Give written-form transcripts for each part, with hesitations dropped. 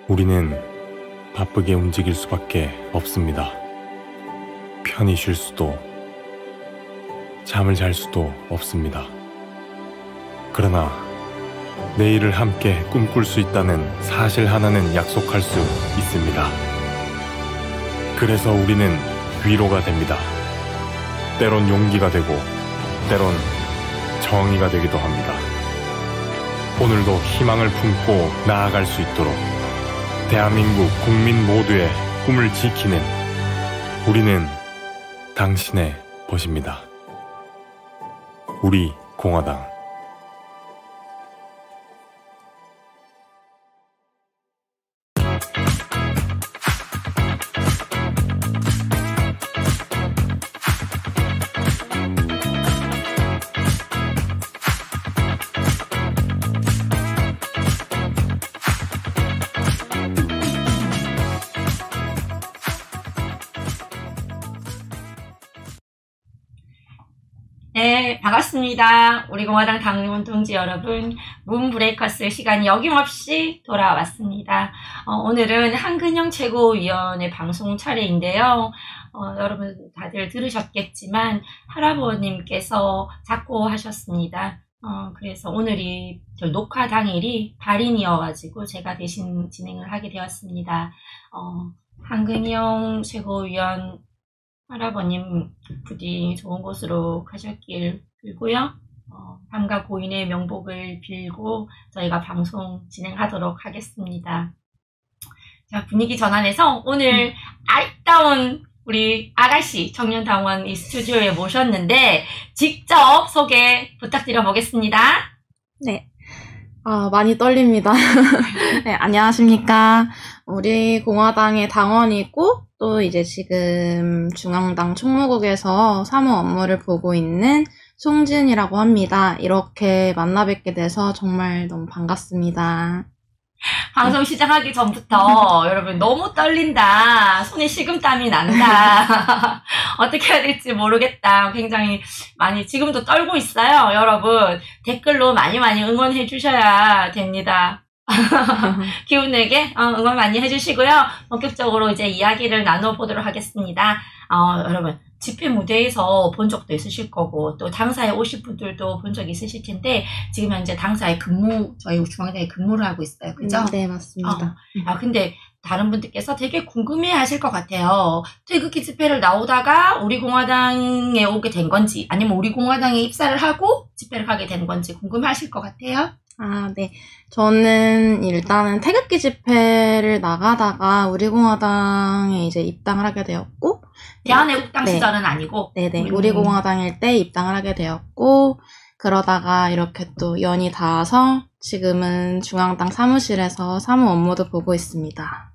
우리는 바쁘게 움직일 수밖에 없습니다. 편히 쉴 수도, 잠을 잘 수도 없습니다. 그러나 내일을 함께 꿈꿀 수 있다는 사실 하나는 약속할 수 있습니다. 그래서 우리는 위로가 됩니다. 때론 용기가 되고, 때론 정의가 되기도 합니다. 오늘도 희망을 품고 나아갈 수 있도록 대한민국 국민 모두의 꿈을 지키는 우리는 당신의 벗입니다. 우리 공화당. 네, 반갑습니다. 우리 공화당 당원 동지 여러분, 문브레이커스 시간이 여김없이 돌아왔습니다. 오늘은 한근영 최고위원의 방송 차례인데요. 여러분 다들 들으셨겠지만 할아버님께서 작고하셨습니다. 그래서 오늘이 녹화 당일이 발인이어가지고 제가 대신 진행을 하게 되었습니다. 한근영 최고위원 할아버님 부디 좋은 곳으로 가셨길 빌고요. 삼가 고인의 명복을 빌고 저희가 방송 진행하도록 하겠습니다. 자, 분위기 전환해서 오늘 아리따운 우리 아가씨 청년당원 이 스튜디오에 모셨는데 직접 소개 부탁드려 보겠습니다. 네. 많이 떨립니다. 네, 안녕하십니까. 우리 공화당의 당원이고, 또 이제 지금 중앙당 총무국에서 사무 업무를 보고 있는 송지은이라고 합니다. 이렇게 만나 뵙게 돼서 정말 너무 반갑습니다. 방송 시작하기 전부터 여러분 너무 떨린다. 손에 식은땀이 난다. 어떻게 해야 될지 모르겠다. 굉장히 많이 지금도 떨고 있어요. 여러분 댓글로 많이 응원해 주셔야 됩니다. 기운내게 응원 많이 해주시고요. 본격적으로 이제 이야기를 나눠보도록 하겠습니다. 여러분 집회 무대에서 본 적도 있으실 거고 또 당사에 오실 분들도 본 적 있으실 텐데 지금 현재 당사에 저희 중앙당에 근무를 하고 있어요. 그죠? 네, 맞습니다. 근데 다른 분들께서 되게 궁금해 하실 것 같아요. 태극기 집회를 나오다가 우리 공화당에 오게 된 건지 아니면 우리 공화당에 입사를 하고 집회를 가게 된 건지 궁금해 하실 것 같아요. 네. 저는 일단은 태극기 집회를 나가다가 우리 공화당에 이제 입당을 하게 되었고, 대한애국당 시절은 아니고, 네네. 우리 공화당일 때 입당을 하게 되었고, 그러다가 이렇게 또 연이 닿아서 지금은 중앙당 사무실에서 사무 업무도 보고 있습니다.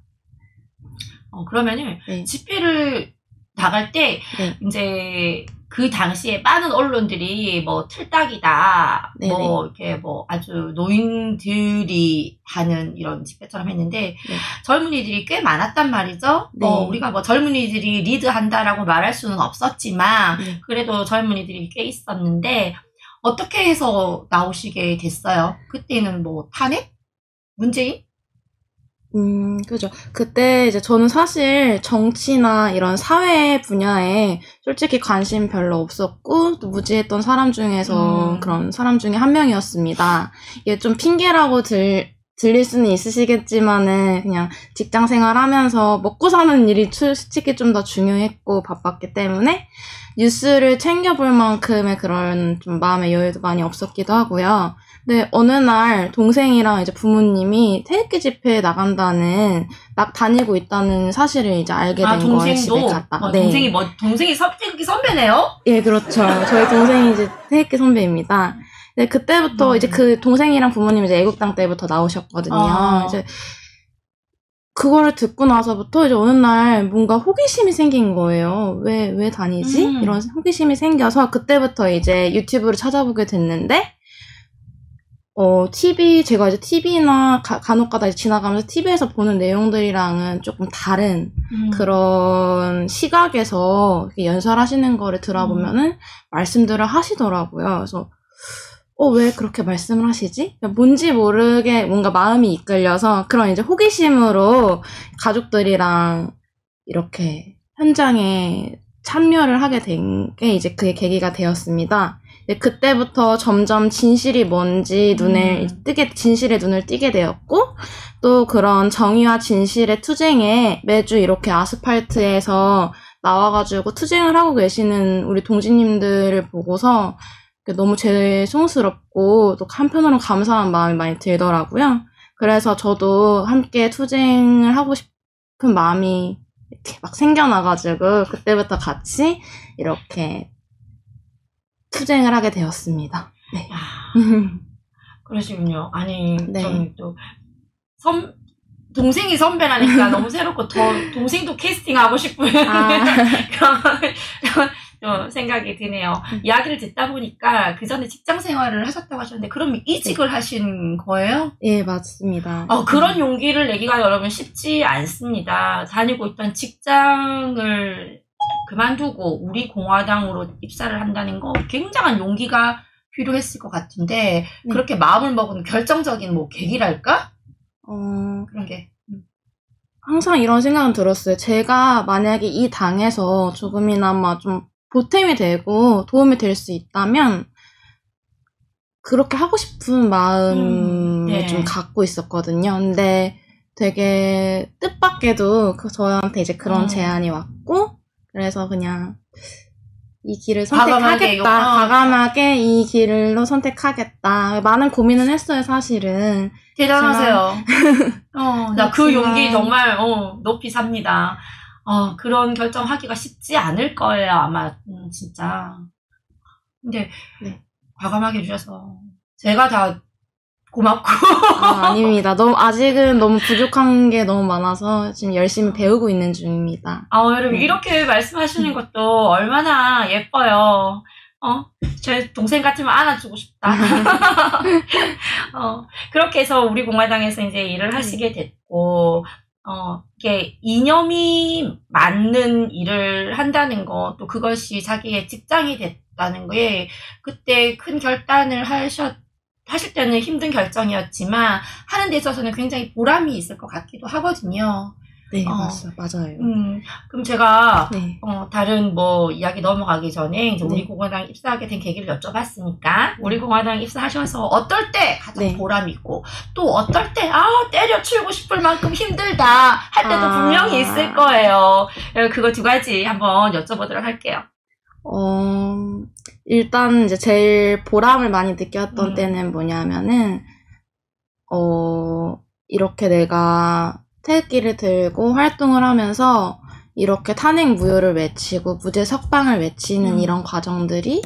그러면은 집회를 나갈 때 이제 그 당시에 많은 언론들이 뭐 틀딱이다, 뭐 이렇게 뭐 아주 노인들이 하는 이런 집회처럼 했는데 젊은이들이 꽤 많았단 말이죠. 우리가 뭐 젊은이들이 리드한다라고 말할 수는 없었지만 그래도 젊은이들이 꽤 있었는데 어떻게 해서 나오시게 됐어요? 그때는 뭐 탄핵? 문재인? 그죠. 그때 이제 저는 사실 정치나 이런 사회 분야에 솔직히 관심 별로 없었고, 또 무지했던 사람 중에서 그런 사람 중에 한 명이었습니다. 이게 좀 핑계라고 들릴 수는 있으시겠지만은, 그냥 직장 생활하면서 먹고 사는 일이 솔직히 좀 더 중요했고 바빴기 때문에, 뉴스를 챙겨볼 만큼의 그런 좀 마음의 여유도 많이 없었기도 하고요. 네, 어느 날 동생이랑 이제 부모님이 태극기 집회에 나간다는, 막 다니고 있다는 사실을 이제 알게 된 거예요, 집에 갔다가. 동생이 태극기 선배네요? 예, 그렇죠. 저희 동생이 이제 태극기 선배입니다. 네, 그때부터 이제 그 동생이랑 부모님이 이제 애국당 때부터 나오셨거든요. 이제 그거를 듣고 나서부터 이제 어느 날 뭔가 호기심이 생긴 거예요. 왜 다니지? 이런 호기심이 생겨서 그때부터 이제 유튜브를 찾아보게 됐는데, 제가 이제 TV나 간혹가다 지나가면서 TV에서 보는 내용들이랑은 조금 다른 그런 시각에서 연설하시는 거를 들어보면은 말씀들을 하시더라고요. 그래서 왜 그렇게 말씀을 하시지? 뭔지 모르게 뭔가 마음이 이끌려서 그런 이제 호기심으로 가족들이랑 이렇게 현장에 참여를 하게 된 게 이제 그게 계기가 되었습니다. 그때부터 점점 진실이 뭔지 진실의 눈을 띄게 되었고, 또 그런 정의와 진실의 투쟁에 매주 이렇게 아스팔트에서 나와가지고 투쟁을 하고 계시는 우리 동지님들을 보고서 너무 죄송스럽고 또 한편으로는 감사한 마음이 많이 들더라고요. 그래서 저도 함께 투쟁을 하고 싶은 마음이 이렇게 막 생겨나가지고 그때부터 같이 이렇게 투쟁을 하게 되었습니다. 네. 그러시군요. 아니, 네. 저는 또 동생이 선배라니까 너무 새롭고 더 동생도 캐스팅하고 싶은 그런 생각이 드네요. 이야기를 듣다 보니까 그 전에 직장 생활을 하셨다고 하셨는데 그럼 이직을 하신 거예요? 예, 맞습니다. 그런 용기를 내기가 여러분 쉽지 않습니다. 다니고 있던 직장을 그만두고 우리 공화당으로 입사를 한다는 거 굉장한 용기가 필요했을 것 같은데 네. 그렇게 마음을 먹은 결정적인 뭐 계기랄까? 그런 게. 항상 이런 생각은 들었어요. 제가 만약에 이 당에서 조금이나마 좀 보탬이 되고 도움이 될 수 있다면 그렇게 하고 싶은 마음을 네. 좀 갖고 있었거든요. 근데 되게 뜻밖에도 저한테 이제 그런 제안이 왔고 그래서 그냥 이 길을 선택하겠다. 과감하게 이 길로 선택하겠다. 많은 고민은 했어요, 사실은. 대단하세요. 나 그 용기 정말 높이 삽니다. 그런 결정하기가 쉽지 않을 거예요, 아마. 진짜. 근데 네. 과감하게 해주셔서 제가 다 고맙고. 아닙니다. 아직은 너무 부족한 게 너무 많아서 지금 열심히 배우고 있는 중입니다. 여러분, 이렇게 말씀하시는 것도 얼마나 예뻐요. 제 동생 같으면 안아주고 싶다. 그렇게 해서 우리 공화당에서 이제 일을 하시게 됐고, 이게 이념이 맞는 일을 한다는 거, 또 그것이 자기의 직장이 됐다는 거에, 그때 큰 결단을 하실 때는 힘든 결정이었지만, 하는 데 있어서는 굉장히 보람이 있을 것 같기도 하거든요. 네, 맞아요. 그럼 제가, 네. 다른 이야기 넘어가기 전에, 이제 우리 공화당 입사하게 된 계기를 여쭤봤으니까, 우리 공화당 입사하셔서 어떨 때 가장 보람 있고, 또 어떨 때, 때려치우고 싶을 만큼 힘들다, 할 때도 분명히 있을 거예요. 그거 두 가지 한번 여쭤보도록 할게요. 일단 이제 제일 보람을 많이 느꼈던 때는 뭐냐면은, 이렇게 내가 태극기를 들고 활동을 하면서 이렇게 탄핵 무효를 외치고 무죄 석방을 외치는 이런 과정들이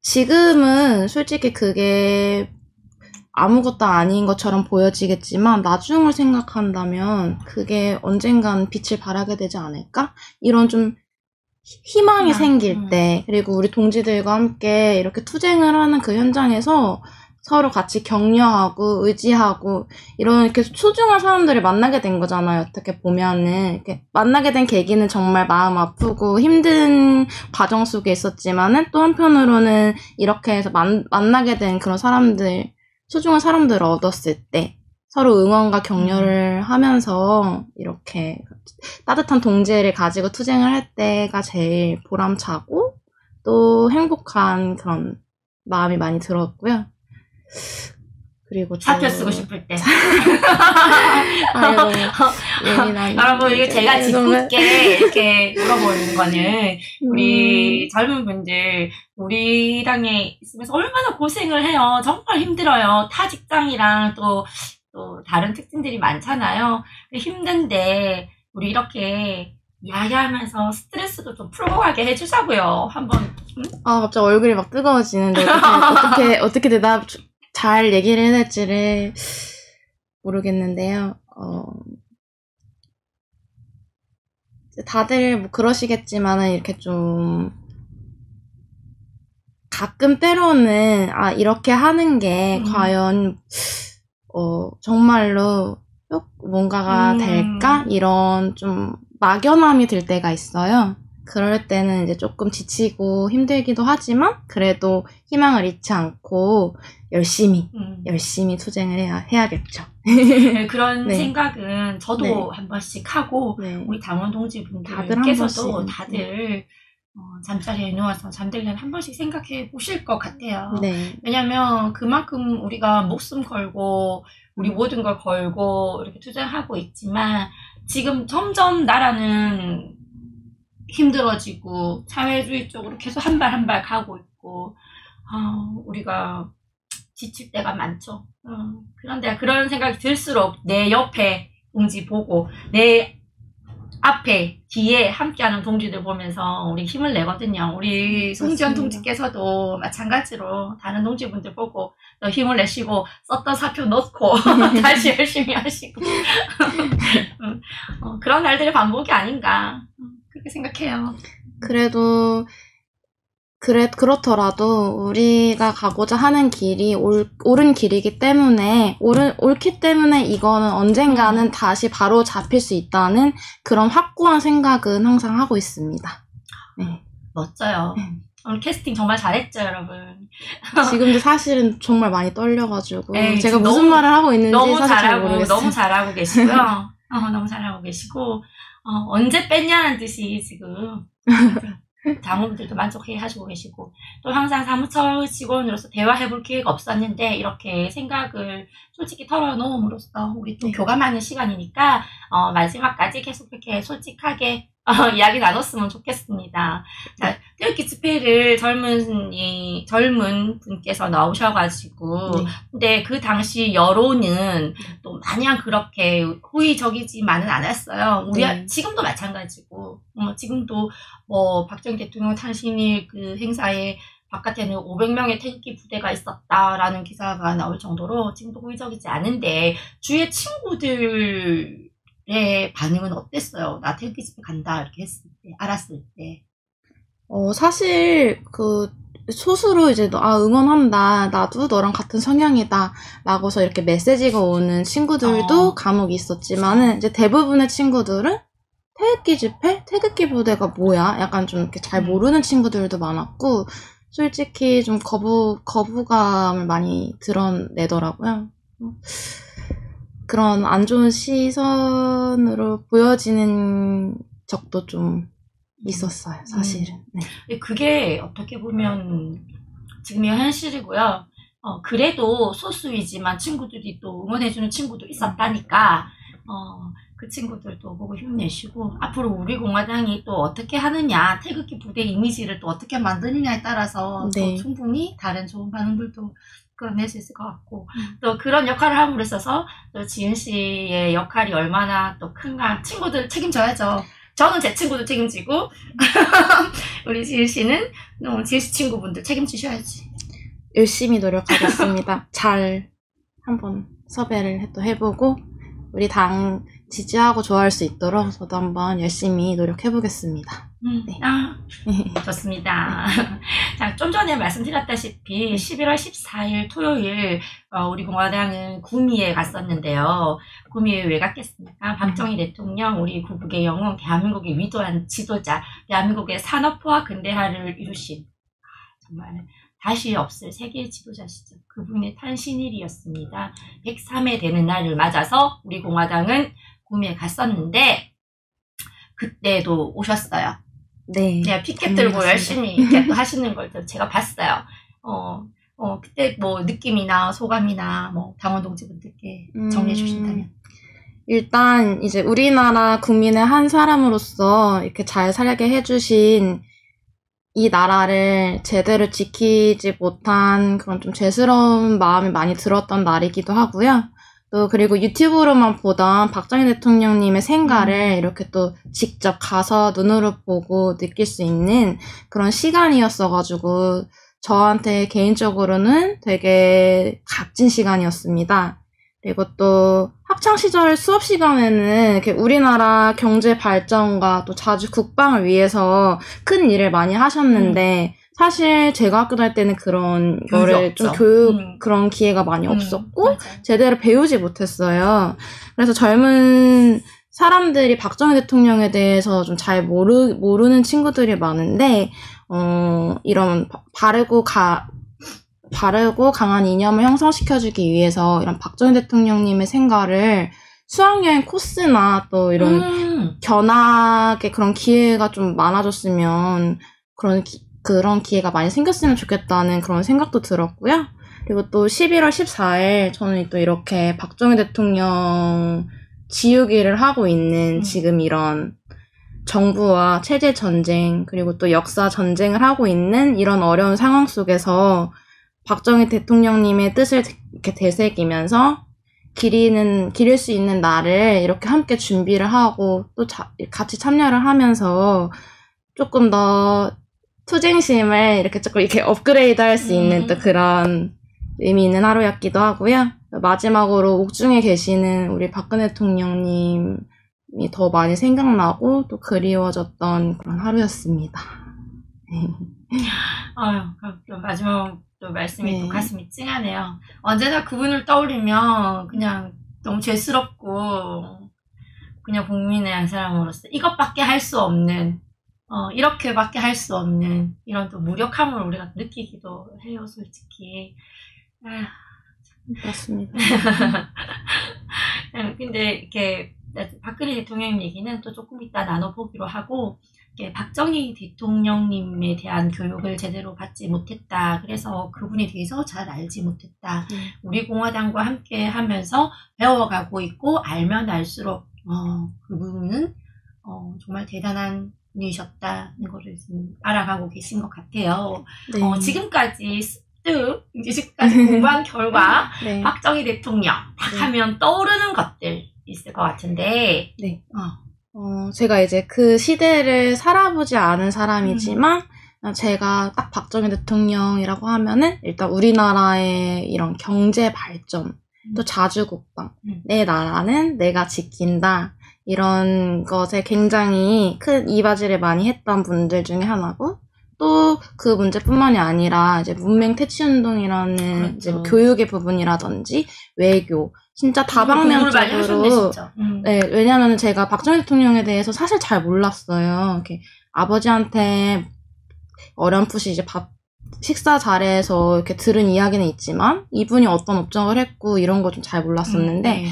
지금은 솔직히 그게 아무것도 아닌 것처럼 보여지겠지만 나중을 생각한다면 그게 언젠간 빛을 발하게 되지 않을까? 이런 좀 희망이 생길 때, 그리고 우리 동지들과 함께 이렇게 투쟁을 하는 그 현장에서 서로 같이 격려하고 의지하고 이렇게 소중한 사람들을 만나게 된 거잖아요. 어떻게 보면은 이렇게 만나게 된 계기는 정말 마음 아프고 힘든 과정 속에 있었지만은 또 한편으로는 이렇게 해서 만나게 된 그런 사람들, 소중한 사람들을 얻었을 때 서로 응원과 격려를 하면서 이렇게 따뜻한 동지애를 가지고 투쟁을 할 때가 제일 보람차고 또 행복한 그런 마음이 많이 들었고요. 그리고 사표 쓰고 싶을 때. 여러분, 이게 제가 짓궂게 이렇게 물어보는 거는 우리 젊은 분들, 우리 당에 있으면서 얼마나 고생을 해요. 정말 힘들어요. 타 직장이랑 또 다른 특징들이 많잖아요. 힘든데 우리 이렇게 이야기하면서 스트레스도 좀 풀고 가게 해주자고요. 한번. 갑자기 얼굴이 막 뜨거워지는데 어떻게 잘 얘기를 해야 될지를 모르겠는데요. 다들 뭐 그러시겠지만은 이렇게 좀 가끔 때로는 이렇게 하는 게 과연 정말로 뭔가가 될까? 이런 좀 막연함이 들 때가 있어요. 그럴 때는 이제 조금 지치고 힘들기도 하지만 그래도 희망을 잃지 않고 열심히 투쟁을 해야겠죠. 네, 그런 네. 생각은 저도 네. 한 번씩 하고 네. 우리 당원 다들 한 동지분들께서도 번씩. 다들 잠자리에 누워서 잠들면 한 번씩 생각해 보실 것 같아요. 네. 왜냐면 그만큼 우리가 목숨 걸고 우리 모든 걸 걸고 이렇게 투쟁하고 있지만 지금 점점 나라는 힘들어지고 사회주의 쪽으로 계속 한 발 한 발 가고 있고 우리가 지칠 때가 많죠. 그런데 그런 생각이 들수록 내 옆에 동지 보고 내 앞에 뒤에 함께하는 동지들 보면서 우리 힘을 내거든요. 우리 송지연 맞습니다. 동지께서도 마찬가지로 다른 동지분들 보고 또 힘을 내시고 썼던 사표 넣고 다시 열심히 하시고 그런 날들의 반복이 아닌가 그렇게 생각해요. 그래도 그렇더라도 우리가 가고자 하는 길이 옳은 길이기 때문에 옳기 때문에 이거는 언젠가는 다시 바로 잡힐 수 있다는 그런 확고한 생각은 항상 하고 있습니다. 네. 멋져요. 오늘 캐스팅 정말 잘했죠, 여러분. 지금도 사실은 정말 많이 떨려가지고 에이, 제가 지금 무슨 너무- 말을 하고 있는지 너무 사실 잘 잘하고 모르겠어요. 너무 잘하고 계시고요. 너무 잘하고 계시고 언제 뺐냐는 듯이 지금 당원들도 만족해 하시고 계시고 또 항상 사무처 직원으로서 대화해볼 기회가 없었는데 이렇게 생각을 솔직히 털어놓음으로써 우리 또 네. 교감하는 시간이니까 마지막까지 계속 그렇게 솔직하게 이야기 나눴으면 좋겠습니다. 자, 태극기 집회를 젊은 분께서 나오셔가지고 네. 근데 그 당시 여론은 또 마냥 그렇게 호의적이지만은 않았어요. 네. 지금도 마찬가지고 지금도 박정희 대통령 탄신일 그 행사에 바깥에는 500명의 태극기 부대가 있었다라는 기사가 나올 정도로 지금도 호의적이지 않은데 주위의 친구들의 반응은 어땠어요? 나 태극기 집회 간다 이렇게 했을 때 알았을 때. 사실 소수로 이제 응원한다. 나도 너랑 같은 성향이다. 라고서 이렇게 메시지가 오는 친구들도 간혹 있었지만은 이제 대부분의 친구들은 태극기 집회? 태극기 부대가 뭐야? 약간 좀 이렇게 잘 모르는 친구들도 많았고 솔직히 좀 거부감을 많이 드러내더라고요. 그런 안 좋은 시선으로 보여지는 적도 좀 있었어요, 사실은. 네. 그게 어떻게 보면 지금의 현실이고요. 그래도 소수이지만 친구들이 또 응원해주는 친구도 있었다니까, 그 친구들도 보고 힘내시고, 앞으로 우리 공화당이 또 어떻게 하느냐, 태극기 부대 이미지를 또 어떻게 만드느냐에 따라서 네. 또 충분히 다른 좋은 반응들도 끌어낼 수 있을 것 같고, 또 그런 역할을 함으로 있어서 또 지은 씨의 역할이 얼마나 또 큰가, 친구들 책임져야죠. 저는 제 친구도 책임지고 우리 지은 씨는 지은 씨 친구분들 책임지셔야지. 열심히 노력하겠습니다. 잘 한번 섭외를 또 해보고 우리 당 지지하고 좋아할 수 있도록 저도 한번 열심히 노력해보겠습니다. 네. 좋습니다. 자, 좀 전에 말씀드렸다시피 11월 14일 토요일 우리 공화당은 구미에 갔었는데요. 구미에 왜 갔겠습니까? 박정희 대통령, 우리 구국의 영웅, 대한민국의 위대한 지도자, 대한민국의 산업화와 근대화를 이루신 정말 다시 없을 세계 지도자시죠. 그분의 탄신일이었습니다. 103회 되는 날을 맞아서 우리 공화당은 구미에 갔었는데 그때도 오셨어요. 네. 네, 피켓 들고 열심히 이렇게 또 하시는 걸 제가 봤어요. 그때 뭐 느낌이나 소감이나 뭐 당원 동지분들께 정리해 주신다면. 일단 이제 우리나라 국민의 한 사람으로서 이렇게 잘 살게 해주신 이 나라를 제대로 지키지 못한 그런 좀 죄스러운 마음이 많이 들었던 날이기도 하고요. 또 그리고 유튜브로만 보던 박정희 대통령님의 생가를 이렇게 또 직접 가서 눈으로 보고 느낄 수 있는 그런 시간이었어가지고 저한테 개인적으로는 되게 값진 시간이었습니다. 그리고 또 학창시절 수업 시간에는 이렇게 우리나라 경제 발전과 또 자주 국방을 위해서 큰 일을 많이 하셨는데 사실 제가 학교 다닐 때는 그런 거를 좀 그런 기회가 많이 없었고 맞아요. 제대로 배우지 못했어요. 그래서 젊은 사람들이 박정희 대통령에 대해서 좀 잘 모르는 친구들이 많은데, 이런 바르고 강한 이념을 형성시켜주기 위해서 이런 박정희 대통령님의 생가를 수학여행 코스나 또 이런 견학의 그런 기회가 좀 많아졌으면 그런 기회가 많이 생겼으면 좋겠다는 그런 생각도 들었고요. 그리고 또 11월 14일 저는 또 이렇게 박정희 대통령 지우기를 하고 있는 지금 이런 정부와 체제 전쟁 그리고 또 역사 전쟁을 하고 있는 이런 어려운 상황 속에서 박정희 대통령님의 뜻을 이렇게 되새기면서 기릴 수 있는 날을 이렇게 함께 준비를 하고 또 같이 참여를 하면서 조금 더 투쟁심을 이렇게 업그레이드 할 수 있는 또 그런 의미 있는 하루였기도 하고요. 마지막으로 옥중에 계시는 우리 박근혜 대통령님이 더 많이 생각나고 또 그리워졌던 그런 하루였습니다. 아유, 마지막 또 말씀이 또 가슴이 찡하네요. 언제나 그분을 떠올리면 그냥 너무 죄스럽고 그냥 국민의 한 사람으로서 이것밖에 할 수 없는 이렇게밖에 할 수 없는 이런 또 무력함을 우리가 느끼기도 해요, 솔직히. 맞습니다. 근데 이렇게 박근혜 대통령 얘기는 또 조금 이따 나눠보기로 하고, 박정희 대통령님에 대한 교육을 제대로 받지 못했다. 그래서 그분에 대해서 잘 알지 못했다. 우리 공화당과 함께 하면서 배워가고 있고, 알면 알수록, 그분은, 정말 대단한 분이셨다는 거를 지금 알아가고 계신 것 같아요. 네. 지금까지 공부한 결과, 네. 박정희 대통령 딱 하면 떠오르는 것들 있을 것 같은데, 네. 제가 이제 그 시대를 살아보지 않은 사람이지만, 제가 딱 박정희 대통령이라고 하면은, 일단 우리나라의 이런 경제 발전, 또 자주국방, 내 나라는 내가 지킨다, 이런 것에 굉장히 큰 이바지를 많이 했던 분들 중에 하나고, 또 그 문제뿐만이 아니라 이제 문맹 퇴치운동이라는 그렇죠. 이제 교육의 부분이라든지 외교, 진짜 다방면적으로 네, 왜냐면 제가 박정희 대통령에 대해서 사실 잘 몰랐어요. 이렇게 아버지한테 어렴풋이 이제 식사 자리에서 이렇게 들은 이야기는 있지만 이분이 어떤 업적을 했고 이런 거 좀 잘 몰랐었는데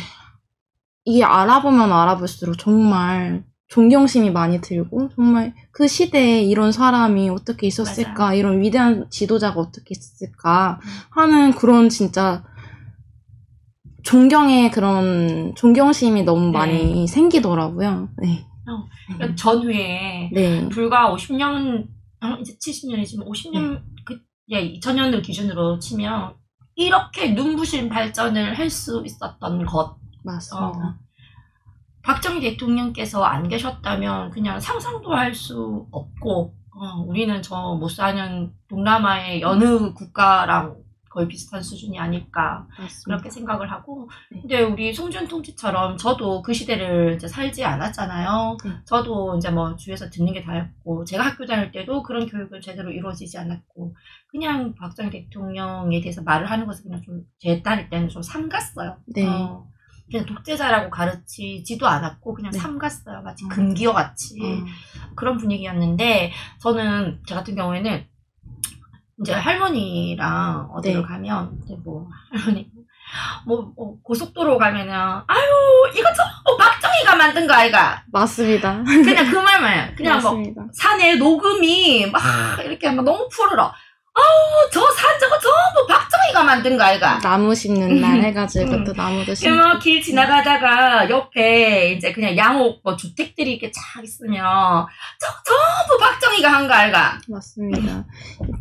이게 알아보면 알아볼수록 정말 존경심이 많이 들고 정말 그 시대에 이런 사람이 어떻게 있었을까, 맞아요. 이런 위대한 지도자가 어떻게 있었을까 하는 그런 진짜 존경심이 너무 많이 생기더라고요. 네. 전후에 네. 불과 50년, 이제 70년이지만 50년, 2000년을 기준으로 치면 이렇게 눈부신 발전을 할 수 있었던 것. 맞습니다. 박정희 대통령께서 안 계셨다면 그냥 상상도 할 수 없고, 우리는 저 못 사는 동남아의 여느 국가랑 거의 비슷한 수준이 아닐까. 맞습니다. 그렇게 생각을 하고. 근데 우리 송준 통치처럼 저도 그 시대를 이제 살지 않았잖아요. 저도 이제 뭐 주위에서 듣는 게 다였고, 제가 학교 다닐 때도 그런 교육을 제대로 이루어지지 않았고, 그냥 박정희 대통령에 대해서 말을 하는 것을 그냥 좀 제 딸일 때는 좀 삼갔어요. 네. 그냥 독재자라고 가르치지도 않았고 그냥 삼갔어요. 마치 금기어 같이 그런 분위기였는데, 저는 제 같은 경우에는 이제 할머니랑 어디를 가면 이제 뭐 할머니 고속도로 가면은 아유 이거 전부 박정희가 만든 거 아이가. 맞습니다. 그냥 그 말만 해요. 그냥 맞습니다. 뭐 산에 녹음이 막 이렇게 막 너무 푸르러. 아우 저 산 저거 전부 박정희가 만든 거 아이가. 나무 심는 날 해가지고 또 나무도 심고. 막 길 지나가다가 옆에 이제 그냥 양옥 뭐 주택들이 이렇게 쫙 있으면 전부 박정희가 한 거 아이가. 맞습니다.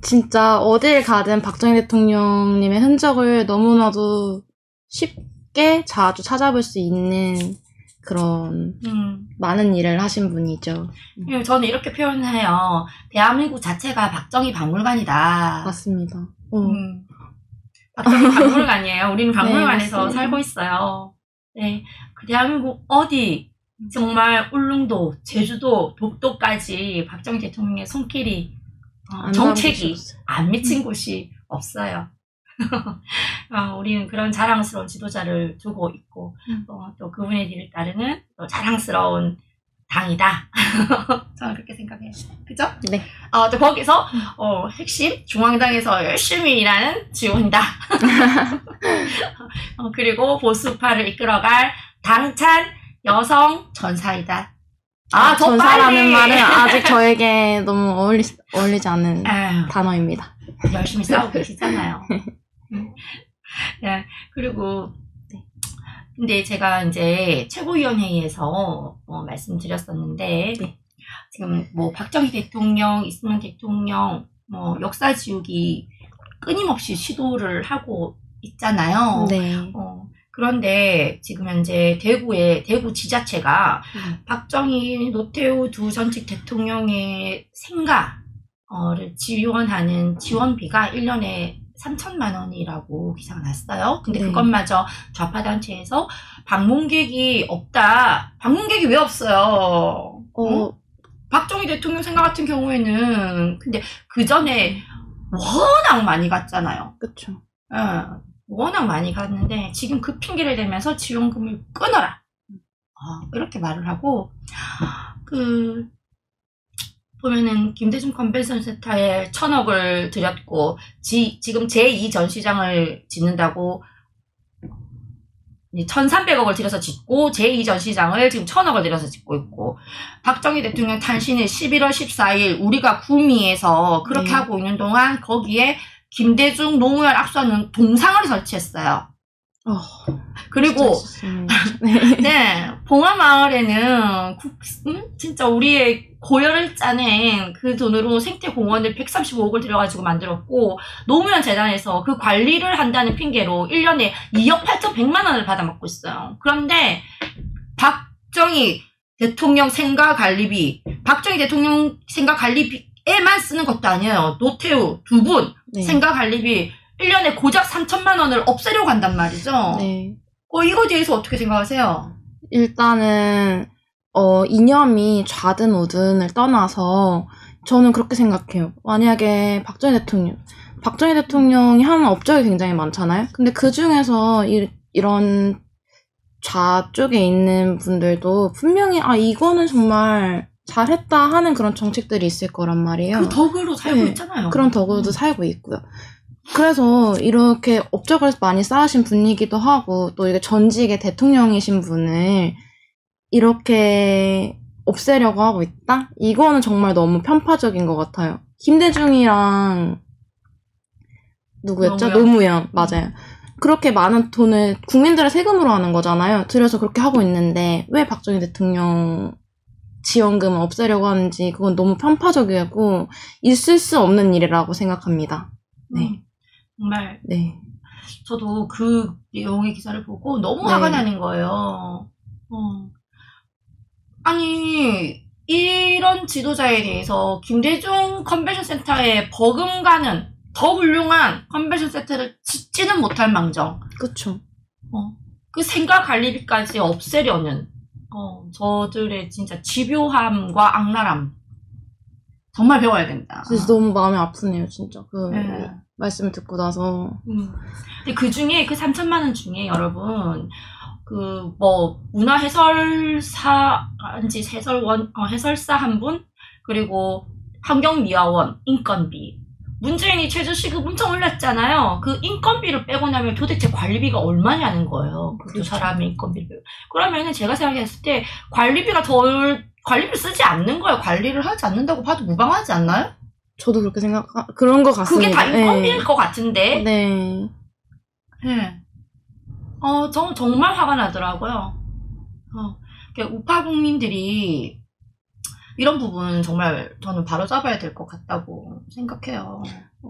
진짜 어딜 가든 박정희 대통령님의 흔적을 너무나도 쉽게 자주 찾아볼 수 있는 그런 많은 일을 하신 분이죠. 저는 이렇게 표현해요. 대한민국 자체가 박정희 박물관이다. 맞습니다. 박정희 박물관이에요. 우리는 박물관에서 네, 살고 있어요. 네, 그 대한민국 어디 정말 울릉도, 제주도, 독도까지 박정희 대통령의 손길이 정책이 안 미친 곳이 없어요. 우리는 그런 자랑스러운 지도자를 두고 있고, 또 그분의 뒤를 따르는 또 자랑스러운 당이다. 저는 그렇게 생각해요. 그죠? 네. 또 거기서, 핵심, 중앙당에서 열심히 일하는 지원이다. 그리고 보수파를 이끌어갈 당찬 여성 전사이다. 전사라는 말은 아직 저에게 너무 어울리지 않는 단어입니다. 열심히 싸우고 계시잖아요. 네, 그리고, 근데 제가 이제 최고위원회의에서 말씀드렸었는데, 네. 지금 뭐 박정희 대통령, 이승만 대통령, 역사 지우기 끊임없이 시도를 하고 있잖아요. 네. 그런데 지금 현재 대구 지자체가 박정희, 노태우 두 전직 대통령의 생가를 지원하는 지원비가 1년에 3천만 원이라고 기사가 났어요. 근데 네. 그것마저 좌파단체에서 방문객이 없다. 방문객이 왜 없어요? 박정희 대통령 생가 같은 경우에는 근데 그 전에 워낙 많이 갔잖아요. 그쵸. 워낙 많이 갔는데 지금 그 핑계를 대면서 지원금을 끊어라. 이렇게 말을 하고 보면은 김대중 컨벤션 센터에 1,000억을 들였고 지금 제2 전시장을 짓는다고 1,300억을 들여서 짓고 제2 전시장을 지금 1,000억을 들여서 짓고 있고 박정희 대통령 탄신일 11월 14일 우리가 구미에서 그렇게 하고 있는 동안 거기에 김대중 노무현 압수하는 동상을 설치했어요. 그리고 네, 봉화마을에는 진짜 우리의 고열을 짜낸 그 돈으로 생태공원을 135억을 들여가지고 만들었고 노무현 재단에서 그 관리를 한다는 핑계로 1년에 2억 8,100만 원을 받아먹고 있어요. 그런데 박정희 대통령 생가 관리비, 박정희 대통령 생가 관리비에만 쓰는 것도 아니에요. 노태우 두 분 생가 관리비 1년에 고작 3천만 원을 없애려고 한단 말이죠. 네. 이거에 대해서 어떻게 생각하세요? 일단은 이념이 좌든 우든을 떠나서 저는 그렇게 생각해요. 만약에 박정희 대통령이 하는 업적이 굉장히 많잖아요. 근데 그 중에서 이런 좌쪽에 있는 분들도 분명히 이거는 정말 잘했다 하는 그런 정책들이 있을 거란 말이에요. 그 덕으로 살고 있잖아요. 그런 덕으로도 살고 있고요. 그래서 이렇게 업적을 많이 쌓으신 분이기도 하고 또 이게 전직의 대통령이신 분을 이렇게 없애려고 하고 있다? 이거는 정말 너무 편파적인 것 같아요. 김대중이랑 누구였죠? 노무현. 맞아요. 그렇게 많은 돈을 국민들의 세금으로 하는 거잖아요. 들여서 그렇게 하고 있는데 왜 박정희 대통령 지원금을 없애려고 하는지 그건 너무 편파적이고 있을 수 없는 일이라고 생각합니다. 네. 정말 네. 저도 그 내용의 기사를 보고 너무 화가 나는 거예요. 아니 이런 지도자에 대해서 김대중 컨벤션 센터에 버금가는 더 훌륭한 컨벤션 센터를 짓지는 못할 망정. 그쵸. 그 생가 관리비까지 없애려는 저들의 진짜 집요함과 악랄함 정말 배워야 된다. 그래서 너무 마음이 아프네요, 진짜. 말씀을 듣고 나서. 근데 그 중에, 그 3천만 원 중에 여러분, 문화해설사 한 분, 그리고 환경미화원, 인건비. 문재인이 최저시급 엄청 올렸잖아요. 그 인건비를 빼고 나면 도대체 관리비가 얼마냐는 거예요. 그 두 사람의 인건비를 빼고. 그러면은 제가 생각했을 때 관리비를 쓰지 않는 거예요. 관리를 하지 않는다고 봐도 무방하지 않나요? 저도 그렇게 그런 것 같습니다. 그게 다 인건비일 것 같은데. 네. 정말 화가 나더라고요. 우파 국민들이 이런 부분 정말 저는 바로 잡아야 될 것 같다고 생각해요.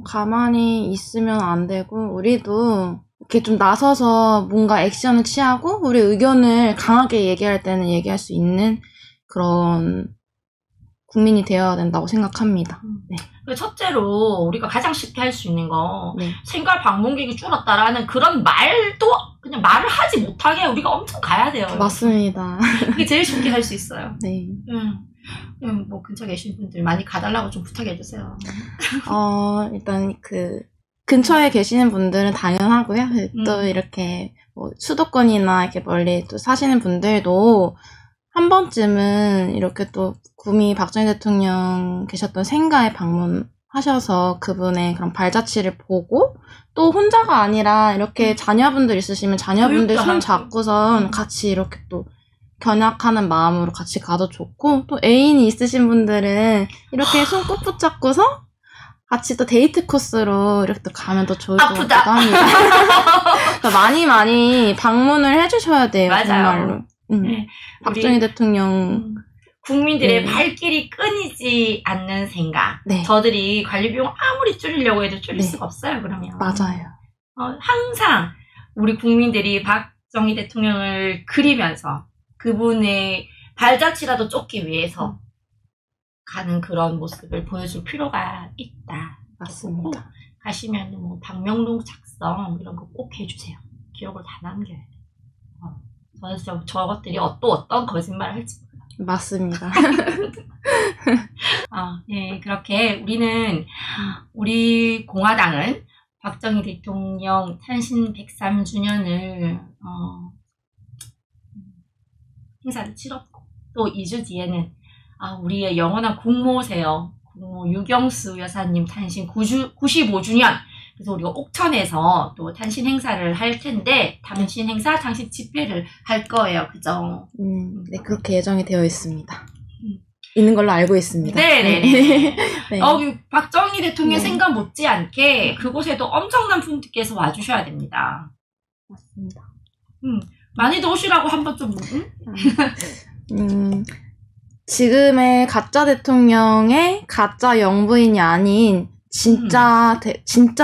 가만히 있으면 안 되고 우리도 이렇게 좀 나서서 뭔가 액션을 취하고 우리 의견을 강하게 얘기할 때는 얘기할 수 있는 그런 국민이 되어야 된다고 생각합니다. 네. 첫째로 우리가 가장 쉽게 할 수 있는 거 생가 방문객이 줄었다라는 그런 말도 그냥 말을 하지 못하게 우리가 엄청 가야 돼요. 맞습니다. 그게 제일 쉽게 할 수 있어요. 네. 뭐 근처에 계신 분들 많이 가달라고 좀 부탁해 주세요. 일단 근처에 계시는 분들은 당연하고요. 또 이렇게 뭐 수도권이나 이렇게 멀리 또 사시는 분들도 한 번쯤은 이렇게 또 구미 박정희 대통령 계셨던 생가에 방문하셔서 그분의 그런 발자취를 보고 또 혼자가 아니라 이렇게 자녀분들 있으시면 자녀분들 손 잡고선 같이 이렇게 또 견학하는 마음으로 같이 가도 좋고 또 애인이 있으신 분들은 이렇게 손 꼭 붙잡고서 같이 또 데이트 코스로 이렇게 또 가면 더 좋을 것 같기도 합니다. 많이 방문을 해주셔야 돼요. 맞아요. 정말로. 네. 박정희 대통령 국민들의 발길이 끊이지 않는 생각. 네. 저들이 관리 비용 아무리 줄이려고 해도 줄일 네. 수가 없어요. 그러면 맞아요. 항상 우리 국민들이 박정희 대통령을 그리면서 그분의 발자취라도 쫓기 위해서 가는 그런 모습을 보여줄 필요가 있다. 맞습니다. 가시면 뭐 방명록 작성 이런 거 꼭 해주세요. 기록을 다 남겨야 돼요. 저것들이 또 어떤 거짓말을 할지 몰라요. 맞습니다. 네, 그렇게 우리 공화당은 박정희 대통령 탄신 103주년을 행사를 치렀고 또 2주 뒤에는 우리의 영원한 국모세요. 국모 유경수 여사님 탄신 95주년. 그래서 우리가 옥천에서 또 탄신 행사를 할 텐데, 탄신 행사, 탄신 집회를 할 거예요. 그죠? 네, 그렇게 예정이 되어 있습니다. 있는 걸로 알고 있습니다. 네네. 네. 박정희 대통령 생각 못지않게 그곳에도 엄청난 분들께서 와주셔야 됩니다. 맞습니다. 많이도 오시라고 한번 좀. 지금의 가짜 대통령의 가짜 영부인이 아닌 진짜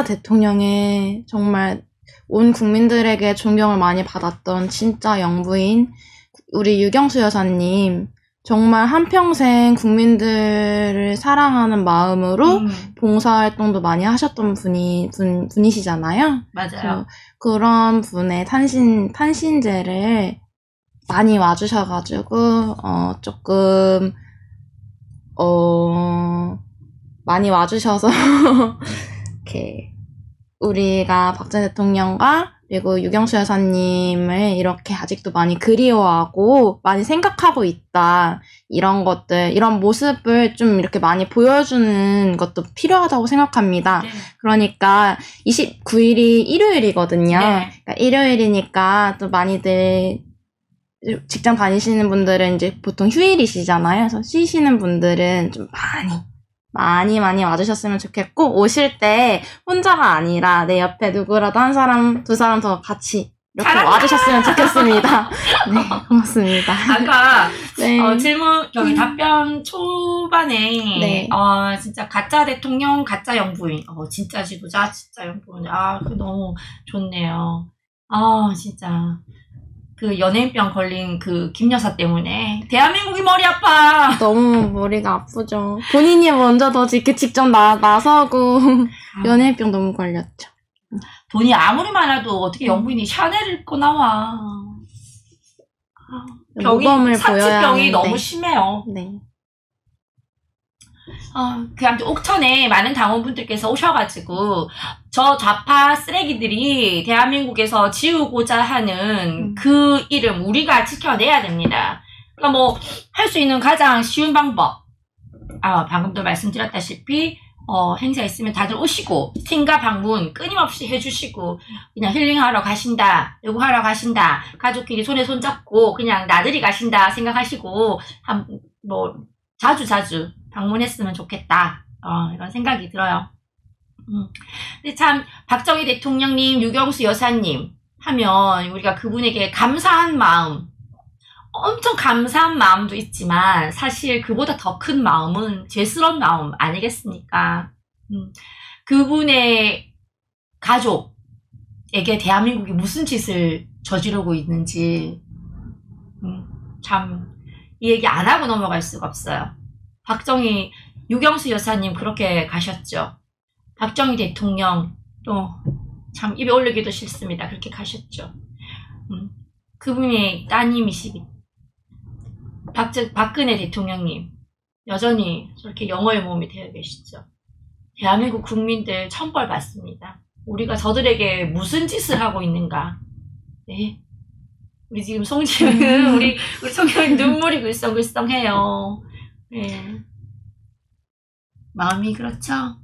대통령의 정말 온 국민들에게 존경을 많이 받았던 진짜 영부인 우리 유경수 여사님 정말 한평생 국민들을 사랑하는 마음으로 봉사활동도 많이 하셨던 분이시잖아요. 맞아요. 그런 분의 탄신제를 많이 와주셔가지고, 조금, 많이 와주셔서, 이렇게, 우리가 박정희 대통령과, 그리고 유경수 여사님을 이렇게 아직도 많이 그리워하고, 많이 생각하고 있다. 이런 것들, 이런 모습을 좀 이렇게 많이 보여주는 것도 필요하다고 생각합니다. 네. 그러니까, 29일이 일요일이거든요. 네. 그러니까 일요일이니까 또 많이들, 직장 다니시는 분들은 이제 보통 휴일이시잖아요. 그래서 쉬시는 분들은 좀 많이 와주셨으면 좋겠고, 오실 때 혼자가 아니라 내 옆에 누구라도 한 사람, 두 사람 더 같이 이렇게 와주셨으면 좋겠습니다. 네, 고맙습니다. 아까 네. 질문 답변 초반에 네. 진짜 가짜 대통령, 가짜 영부인, 진짜 지도자, 진짜 영부인, 그 너무 좋네요. 진짜. 그 연예인병 걸린 그 김여사 때문에 대한민국이 머리 아파. 너무 머리가 아프죠. 본인이 먼저 더 직접 나서고 연예인병 너무 걸렸죠. 돈이 아무리 많아도 어떻게 영부인이 샤넬을 입고 나와. 사치병이 너무 심해요. 네. 아무튼 옥천에 많은 당원분들께서 오셔가지고 저 좌파 쓰레기들이 대한민국에서 지우고자 하는 그 이름 우리가 지켜내야 됩니다. 그러니까 할 수 있는 가장 쉬운 방법, 방금도 말씀드렸다시피 행사 있으면 다들 오시고 스팅과 방문 끊임없이 해주시고 그냥 힐링하러 가신다, 요구하러 가신다, 가족끼리 손에 손잡고 그냥 나들이 가신다 생각하시고 자주 방문했으면 좋겠다. 이런 생각이 들어요. 근데 참 박정희 대통령님, 유경수 여사님 하면 우리가 그분에게 감사한 마음, 엄청 감사한 마음도 있지만 사실 그보다 더 큰 마음은 죄스러운 마음 아니겠습니까? 그분의 가족에게 대한민국이 무슨 짓을 저지르고 있는지 참 이 얘기 안 하고 넘어갈 수가 없어요. 박정희, 유경수 여사님 그렇게 가셨죠. 박정희 대통령 또 참 입에 올리기도 싫습니다. 그렇게 가셨죠. 그분의 따님이시기 박근혜 대통령님 여전히 저렇게 영어의 몸이 되어 계시죠. 대한민국 국민들 천벌 받습니다. 우리가 저들에게 무슨 짓을 하고 있는가. 네. 우리 지금 송지은, 우리 송지은 눈물이 글썽글썽해요. 네. 마음이 그렇죠?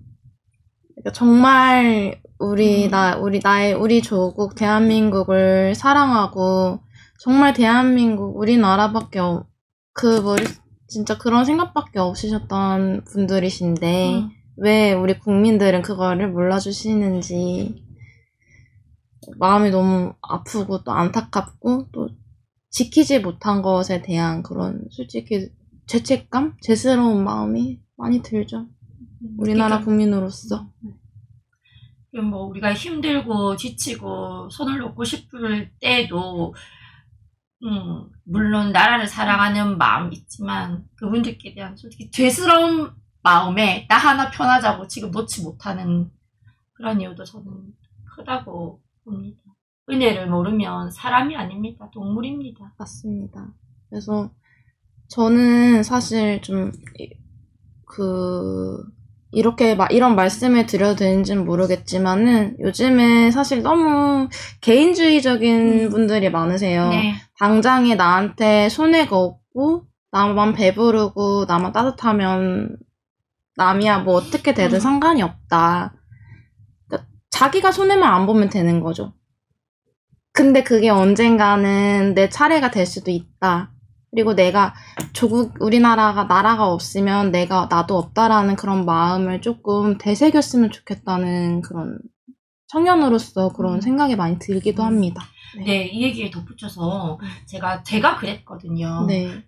그러니까 정말 우리 조국, 대한민국을 사랑하고, 정말 대한민국, 우리나라밖에 진짜 그런 생각밖에 없으셨던 분들이신데, 왜 우리 국민들은 그거를 몰라주시는지, 마음이 너무 아프고 또 안타깝고, 또 지키지 못한 것에 대한 그런 솔직히 죄책감? 죄스러운 마음이 많이 들죠. 우리나라 국민으로서. 그럼 뭐 우리가 힘들고 지치고 손을 놓고 싶을 때도 물론 나라를 사랑하는 마음이 있지만 그분들께 대한 솔직히 죄스러운 마음에 나 하나 편하자고 지금 놓지 못하는 그런 이유도 저는 크다고 봅니다. 은혜를 모르면 사람이 아닙니다. 동물입니다. 맞습니다. 그래서 저는 사실 좀 이렇게 이런 말씀을 드려도 되는지는 모르겠지만은 요즘에 사실 너무 개인주의적인 분들이 많으세요. 네. 당장에 나한테 손해가 없고 나만 배부르고 나만 따뜻하면 남이야 뭐 어떻게 되든 상관이 없다. 그러니까 자기가 손해만 안 보면 되는 거죠. 근데 그게 언젠가는 내 차례가 될 수도 있다. 그리고 내가 나라가 없으면 나도 없다라는 그런 마음을 조금 되새겼으면 좋겠다는 그런 청년으로서 그런 생각이 많이 들기도 합니다. 네, 이 얘기에 덧붙여서 제가 그랬거든요. 네.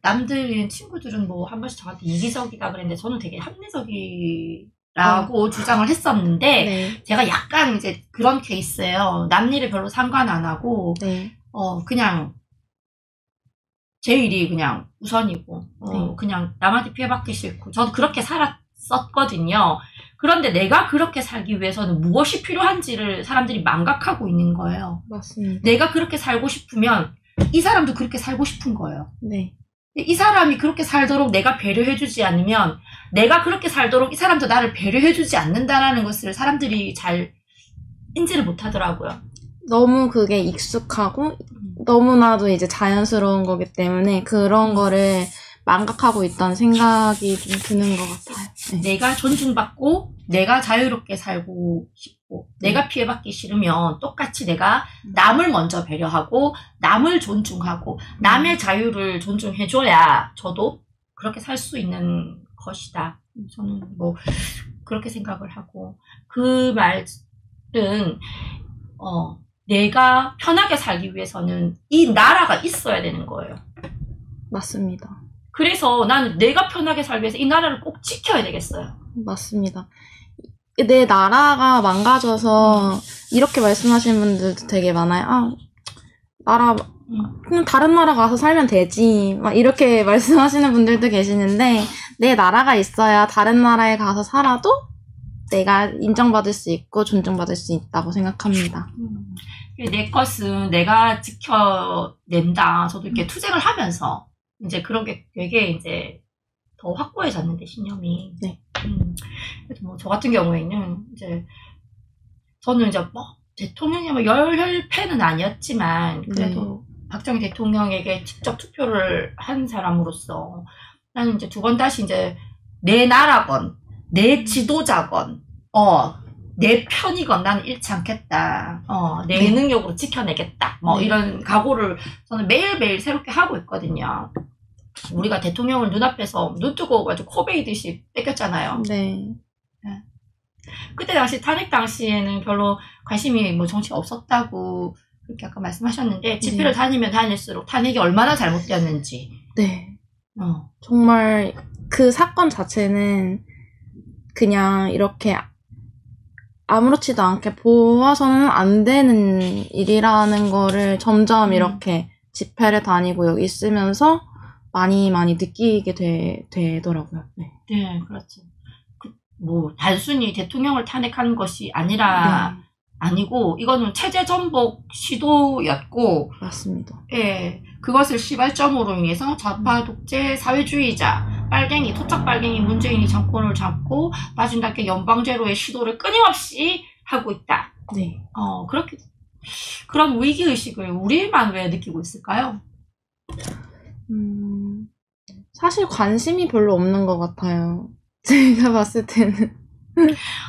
친구들은 뭐 한 번씩 저한테 이기적이다 그랬는데 저는 되게 합리적이라고 주장을 했었는데 네. 제가 약간 이제 그런 케이스예요. 남 일을 별로 상관 안 하고 네. 그냥 제 일이 그냥 우선이고 네. 그냥 남한테 피해받기 싫고 저도 그렇게 살았었거든요. 그런데 내가 그렇게 살기 위해서는 무엇이 필요한지를 사람들이 망각하고 있는 거예요. 맞습니다. 내가 그렇게 살고 싶으면 이 사람도 그렇게 살고 싶은 거예요. 네. 이 사람이 그렇게 살도록 내가 배려해주지 않으면 내가 그렇게 살도록 이 사람도 나를 배려해주지 않는다라는 것을 사람들이 잘 인지를 못하더라고요. 너무 그게 익숙하고 너무나도 이제 자연스러운 거기 때문에 그런 거를 망각하고 있다는 생각이 좀 드는 것 같아요. 네. 내가 존중받고 내가 자유롭게 살고 싶고 내가 피해받기 싫으면 똑같이 내가 남을 먼저 배려하고 남을 존중하고 남의 자유를 존중해줘야 저도 그렇게 살 수 있는 것이다. 저는 뭐 그렇게 생각을 하고 그 말은 내가 편하게 살기 위해서는 이 나라가 있어야 되는 거예요. 맞습니다. 그래서 나는 내가 편하게 살기 위해서 이 나라를 꼭 지켜야 되겠어요. 맞습니다. 내 나라가 망가져서 이렇게 말씀하시는 분들도 되게 많아요. 그냥 다른 나라 가서 살면 되지. 막 이렇게 말씀하시는 분들도 계시는데 내 나라가 있어야 다른 나라에 가서 살아도 내가 인정받을 수 있고 존중받을 수 있다고 생각합니다. 내 것은 내가 지켜낸다. 저도 이렇게 투쟁을 하면서 이제 그런 게 되게 이제 더 확고해졌는데 신념이. 네. 그래서 뭐 저 같은 경우에는 이제 저는 이제 뭐 대통령이 뭐 열혈팬은 아니었지만 그래도 박정희 대통령에게 직접 투표를 한 사람으로서 나는 이제 두 번 다시 이제 내 나라건 내 지도자건 내 편이건 나는 잃지 않겠다. 내 능력으로 지켜내겠다. 뭐 이런 각오를 저는 매일매일 새롭게 하고 있거든요. 우리가 대통령을 눈앞에서 눈 뜨고 가지고 코 베이듯이 뺏겼잖아요. 네. 그때 당시 탄핵 당시에는 별로 관심이 뭐 정치가 없었다고 그렇게 아까 말씀하셨는데 집회를 다니면 다닐수록 탄핵이 얼마나 잘못되었는지. 네. 정말 그 사건 자체는 그냥 이렇게 아무렇지도 않게 보아서는 안 되는 일이라는 거를 점점 이렇게 집회를 다니고 여기 있으면서 많이 느끼게 되더라고요. 네. 네, 그렇죠. 뭐 단순히 대통령을 탄핵하는 것이 아니고 이거는 체제 전복 시도였고 맞습니다. 예, 그것을 시발점으로 인해서 좌파 독재 사회주의자 빨갱이 토착 빨갱이 문재인이 정권을 잡고 마지막에 연방제로의 시도를 끊임없이 하고 있다. 네. 그렇게 그런 위기의식을 우리만 왜 느끼고 있을까요? 사실 관심이 별로 없는 것 같아요. 제가 봤을 때는.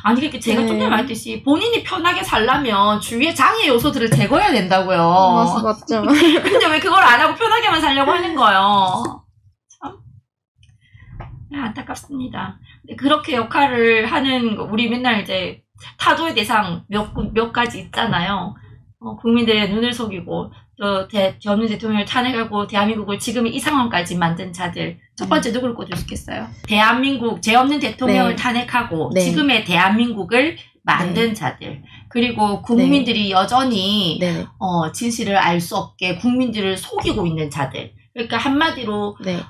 아니, 그렇게 제가 좀 네. 전에 말했듯이 본인이 편하게 살려면 주위의 장애 요소들을 제거해야 된다고요. 맞죠. 근데 왜 그걸 안 하고 편하게만 살려고 하는 거예요? 참. 안타깝습니다. 근데 그렇게 역할을 하는, 우리 맨날 이제 타도의 대상 몇 가지 있잖아요. 국민들의 눈을 속이고, 또 전임 대통령을 탄핵하고 대한민국을 지금 이 상황까지 만든 자들. 첫 번째 누구를 꼽을 수 있겠어요? 대한민국, 죄 없는 대통령을 네. 탄핵하고 네. 지금의 대한민국을 만든 자들. 그리고 국민들이 여전히 네. 진실을 알 수 없게 국민들을 속이고 있는 자들. 그러니까 한마디로 네.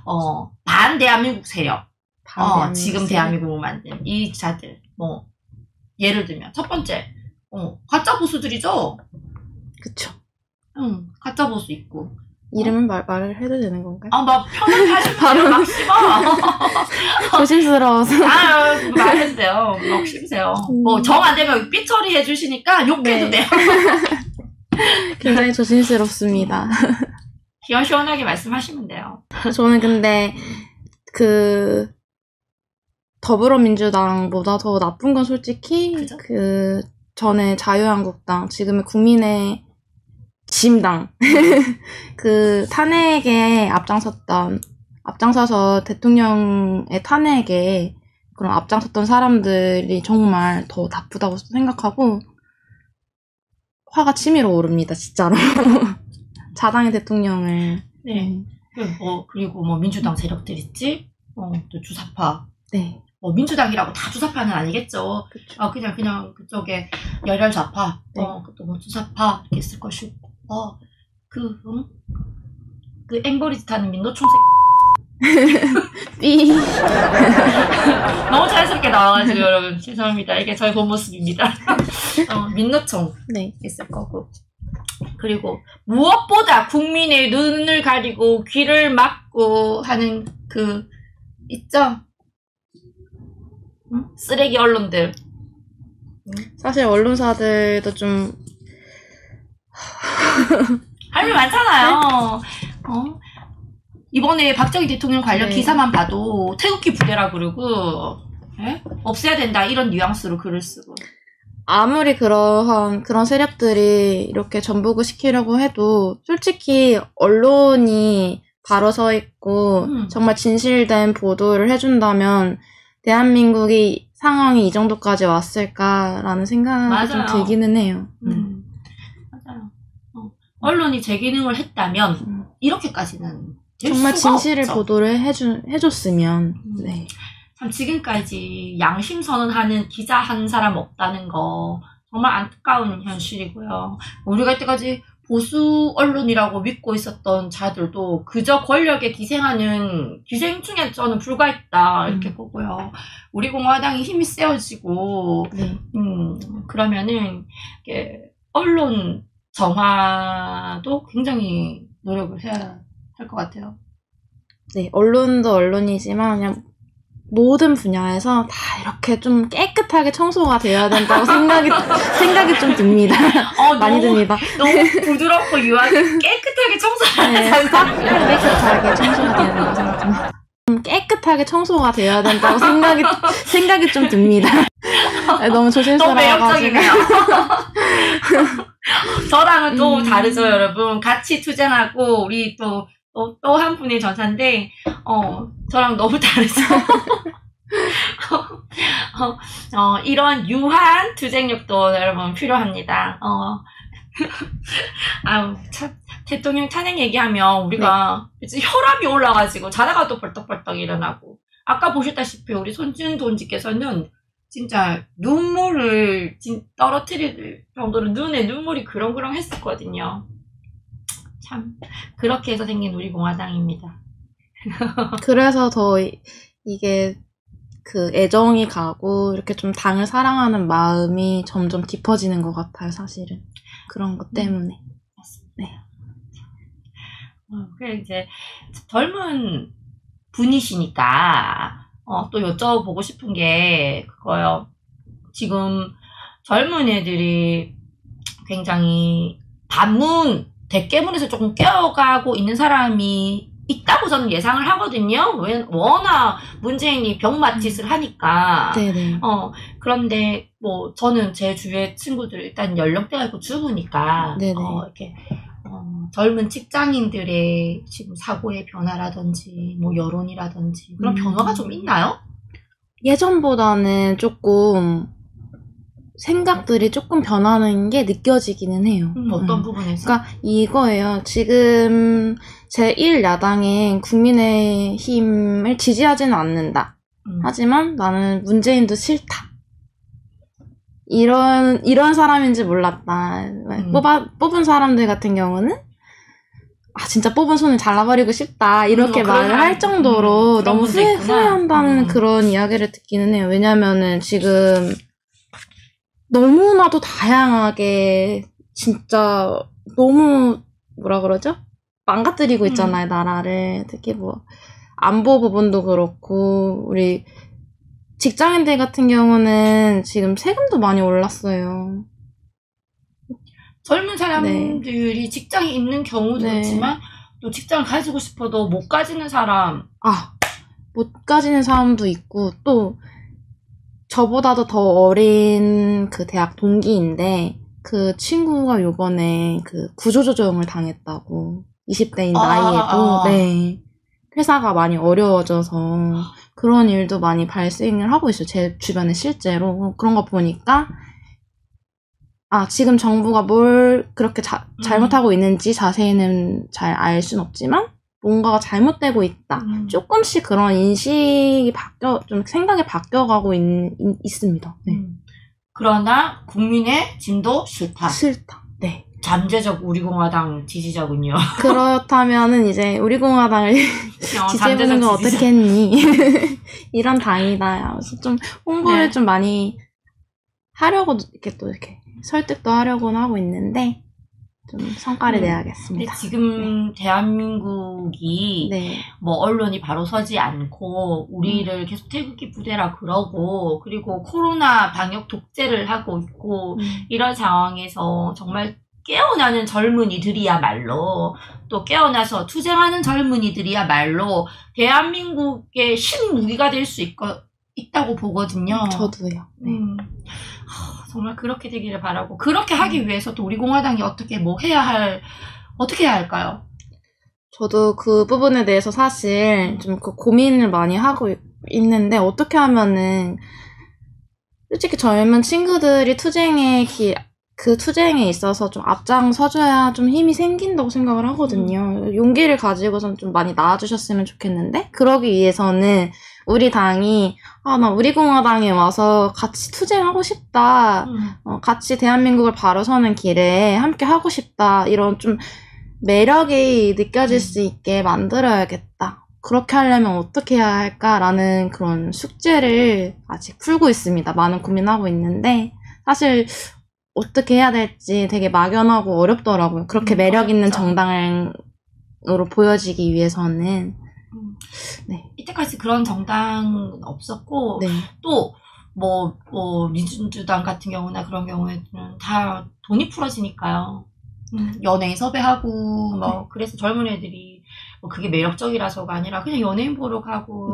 반 대한민국 세력. 대한민국 지금 세력. 대한민국을 만든 이 자들. 예를 들면 첫 번째 가짜 보수들이죠. 그쵸. 가짜 보수 있고. 이름은 말을 해도 되는 건가요? 막 편하게 하시면 막 씹어. 조심스러워서. 말해주세요. 막 씹으세요. 정 안 되면 삐 처리해 주시니까 욕해도 네. 돼요. 굉장히 조심스럽습니다. 시원시원하게 말씀하시면 돼요. 저는 근데 더불어민주당보다 더 나쁜 건 솔직히 그죠? 전에 자유한국당, 지금의 국민의 짐당 탄핵에 앞장서서 대통령의 탄핵에 그런 앞장섰던 사람들이 정말 더 나쁘다고 생각하고 화가 치밀어 오릅니다, 진짜로. 자당의 대통령을. 네. 그리고 민주당 세력들 있지? 또 주사파. 네. 민주당이라고 다 주사파는 아니겠죠. 그쵸. 그냥 그쪽에 열혈 좌파, 네. 또 주사파 이렇게 있을 것이고, 그 앵벌이 타는 민노총 삐. 너무 자연스럽게 나와가지고 여러분 죄송합니다. 이게 저의 본 모습입니다. 민노총 네. 있을 거고. 그리고 무엇보다 국민의 눈을 가리고 귀를 막고 하는 있죠? 쓰레기 언론들. 사실 언론사들도 좀 할 말 많잖아요. 이번에 박정희 대통령 관련 네. 기사만 봐도 태극기 부대라 그러고, 없애야 된다 이런 뉘앙스로 글을 쓰고. 아무리 그런 세력들이 이렇게 전복을 시키려고 해도 솔직히 언론이 바로 서 있고 정말 진실된 보도를 해준다면 대한민국이 상황이 이 정도까지 왔을까라는 생각이 맞아요. 좀 들기는 해요. 맞아요. 언론이 제 기능을 했다면 이렇게까지는 될 정말 수가 진실을 없죠. 보도를 해줬으면. 네. 참 지금까지 양심 선언하는 기자 한 사람 없다는 거 정말 안타까운 현실이고요. 우리가 이때까지 보수 언론이라고 믿고 있었던 자들도 그저 권력에 기생하는 기생충에 저는 불과했다 이렇게 보고요. 우리 공화당이 힘이 세워지고 네. 그러면은 언론 정화도 굉장히 노력을 해야 할 것 같아요. 네, 언론도 언론이지만 그냥 모든 분야에서 다 이렇게 좀 깨끗하게 청소가 되어야 된다고 생각이 좀 듭니다. 많이 듭니다. 너무 부드럽고 유하게 깨끗하게 청소하는 네, 싹 깨끗하게 청소가 되어야 된다고 생각합니다. 좀 깨끗하게 청소가 되어야 된다고 생각이 좀 듭니다. 네, 너무 너무 조심스러워가지고. 매력적이네요. 저랑은 또 다르죠, 여러분. 같이 투쟁하고 우리 또 한 분의 전사인데 저랑 너무 다르죠. 이런 유한 투쟁력도 여러분 필요합니다. 참 대통령 탄핵 얘기하면 우리가 이제 혈압이 올라가지고 자다가 또 벌떡벌떡 일어나고, 아까 보셨다시피 우리 손준 돈지께서는 진짜 눈물을 떨어뜨릴 정도로 눈에 눈물이 그렁그렁 했었거든요. 참 그렇게 해서 생긴 우리 공화당입니다. 그래서 더 이게 애정이 가고 이렇게 좀 당을 사랑하는 마음이 점점 깊어지는 것 같아요, 사실은. 그런 것 때문에. 네. 그래 이제 젊은 분이시니까 또 여쭤보고 싶은 게 그거요. 지금 젊은 애들이 굉장히 반문, 대깨문에서 조금 깨어가고 있는 사람이 있다고 저는 예상을 하거든요. 워낙 문재인이 병맛짓을 하니까. 네네. 그런데 뭐 저는 제 주위의 친구들 일단 연령대가 있고 주부니까 네네. 이렇게 젊은 직장인들의 지금 사고의 변화라든지 뭐 여론이라든지 그런 변화가 좀 있나요? 예전보다는 조금 생각들이 조금 변하는 게 느껴지기는 해요. 어떤 부분에서? 그러니까 이거예요. 지금 제1야당인 국민의힘을 지지하지는 않는다. 하지만 나는 문재인도 싫다. 이런 사람인지 몰랐다. 뽑은 사람들 같은 경우는 진짜 뽑은 손을 잘라버리고 싶다. 이렇게 말을 할 정도로 너무 후회한다는 그런 이야기를 듣기는 해요. 왜냐면은 지금 너무나도 다양하게 진짜 너무 뭐라 그러죠? 망가뜨리고 있잖아요, 나라를. 특히 뭐 안보 부분도 그렇고 우리 직장인들 같은 경우는 지금 세금도 많이 올랐어요. 젊은 사람들이 직장이 있는 경우도 그렇지만 또 직장을 가지고 싶어도 못 가지는 사람. 못 가지는 사람도 있고 또 저보다도 더 어린 그 대학 동기인데 그 친구가 요번에 그 구조조정을 당했다고 20대인 나이에도 네 회사가 많이 어려워져서 그런 일도 많이 발생을 하고 있어요. 제 주변에 실제로 그런 거 보니까 지금 정부가 뭘 그렇게 잘못하고 있는지 자세히는 잘 알 순 없지만 뭔가가 잘못되고 있다. 조금씩 그런 인식이 좀 생각이 바뀌어가고 있습니다. 네. 그러나 국민의 짐도 싫다. 네. 잠재적 우리공화당 지지자군요. 그렇다면은 이제 우리공화당을 지지해보는 건 어떻겠니? 이런 당이다. 그래서 좀 홍보를 좀 많이 하려고 이렇게 또 이렇게 설득도 하려고는 하고 있는데 좀 성과를 내야겠습니다. 근데 지금 대한민국이 뭐 언론이 바로 서지 않고 우리를 계속 태극기 부대라 그러고 그리고 코로나 방역 독재를 하고 있고 이런 상황에서 정말 깨어나는 젊은이들이야말로 또 깨어나서 투쟁하는 젊은이들이야말로 대한민국의 신무기가 될 수 있다고 보거든요. 저도요. 정말 그렇게 되기를 바라고 그렇게 하기 위해서 또 우리 공화당이 어떻게 해야 할까요? 저도 그 부분에 대해서 사실 좀 그 고민을 많이 하고 있는데 어떻게 하면은 솔직히 젊은 친구들이 그 투쟁에 있어서 좀 앞장서줘야 좀 힘이 생긴다고 생각을 하거든요. 용기를 가지고선 좀 많이 나와주셨으면 좋겠는데 그러기 위해서는 우리 당이 나 우리공화당에 와서 같이 투쟁하고 싶다. 같이 대한민국을 바로 서는 길에 함께 하고 싶다. 이런 좀 매력이 느껴질 수 있게 만들어야겠다. 그렇게 하려면 어떻게 해야 할까라는 그런 숙제를 아직 풀고 있습니다. 많은 고민하고 있는데 사실 어떻게 해야 될지 되게 막연하고 어렵더라고요. 그렇게 매력 있는 정당으로 보여지기 위해서는. 이때까지 그런 정당은 없었고 또 민주당 같은 경우나 그런 경우에는 다 돈이 풀어지니까요. 연예인 섭외하고 그래서 젊은 애들이 그게 매력적이라서가 아니라 그냥 연예인 보러 가고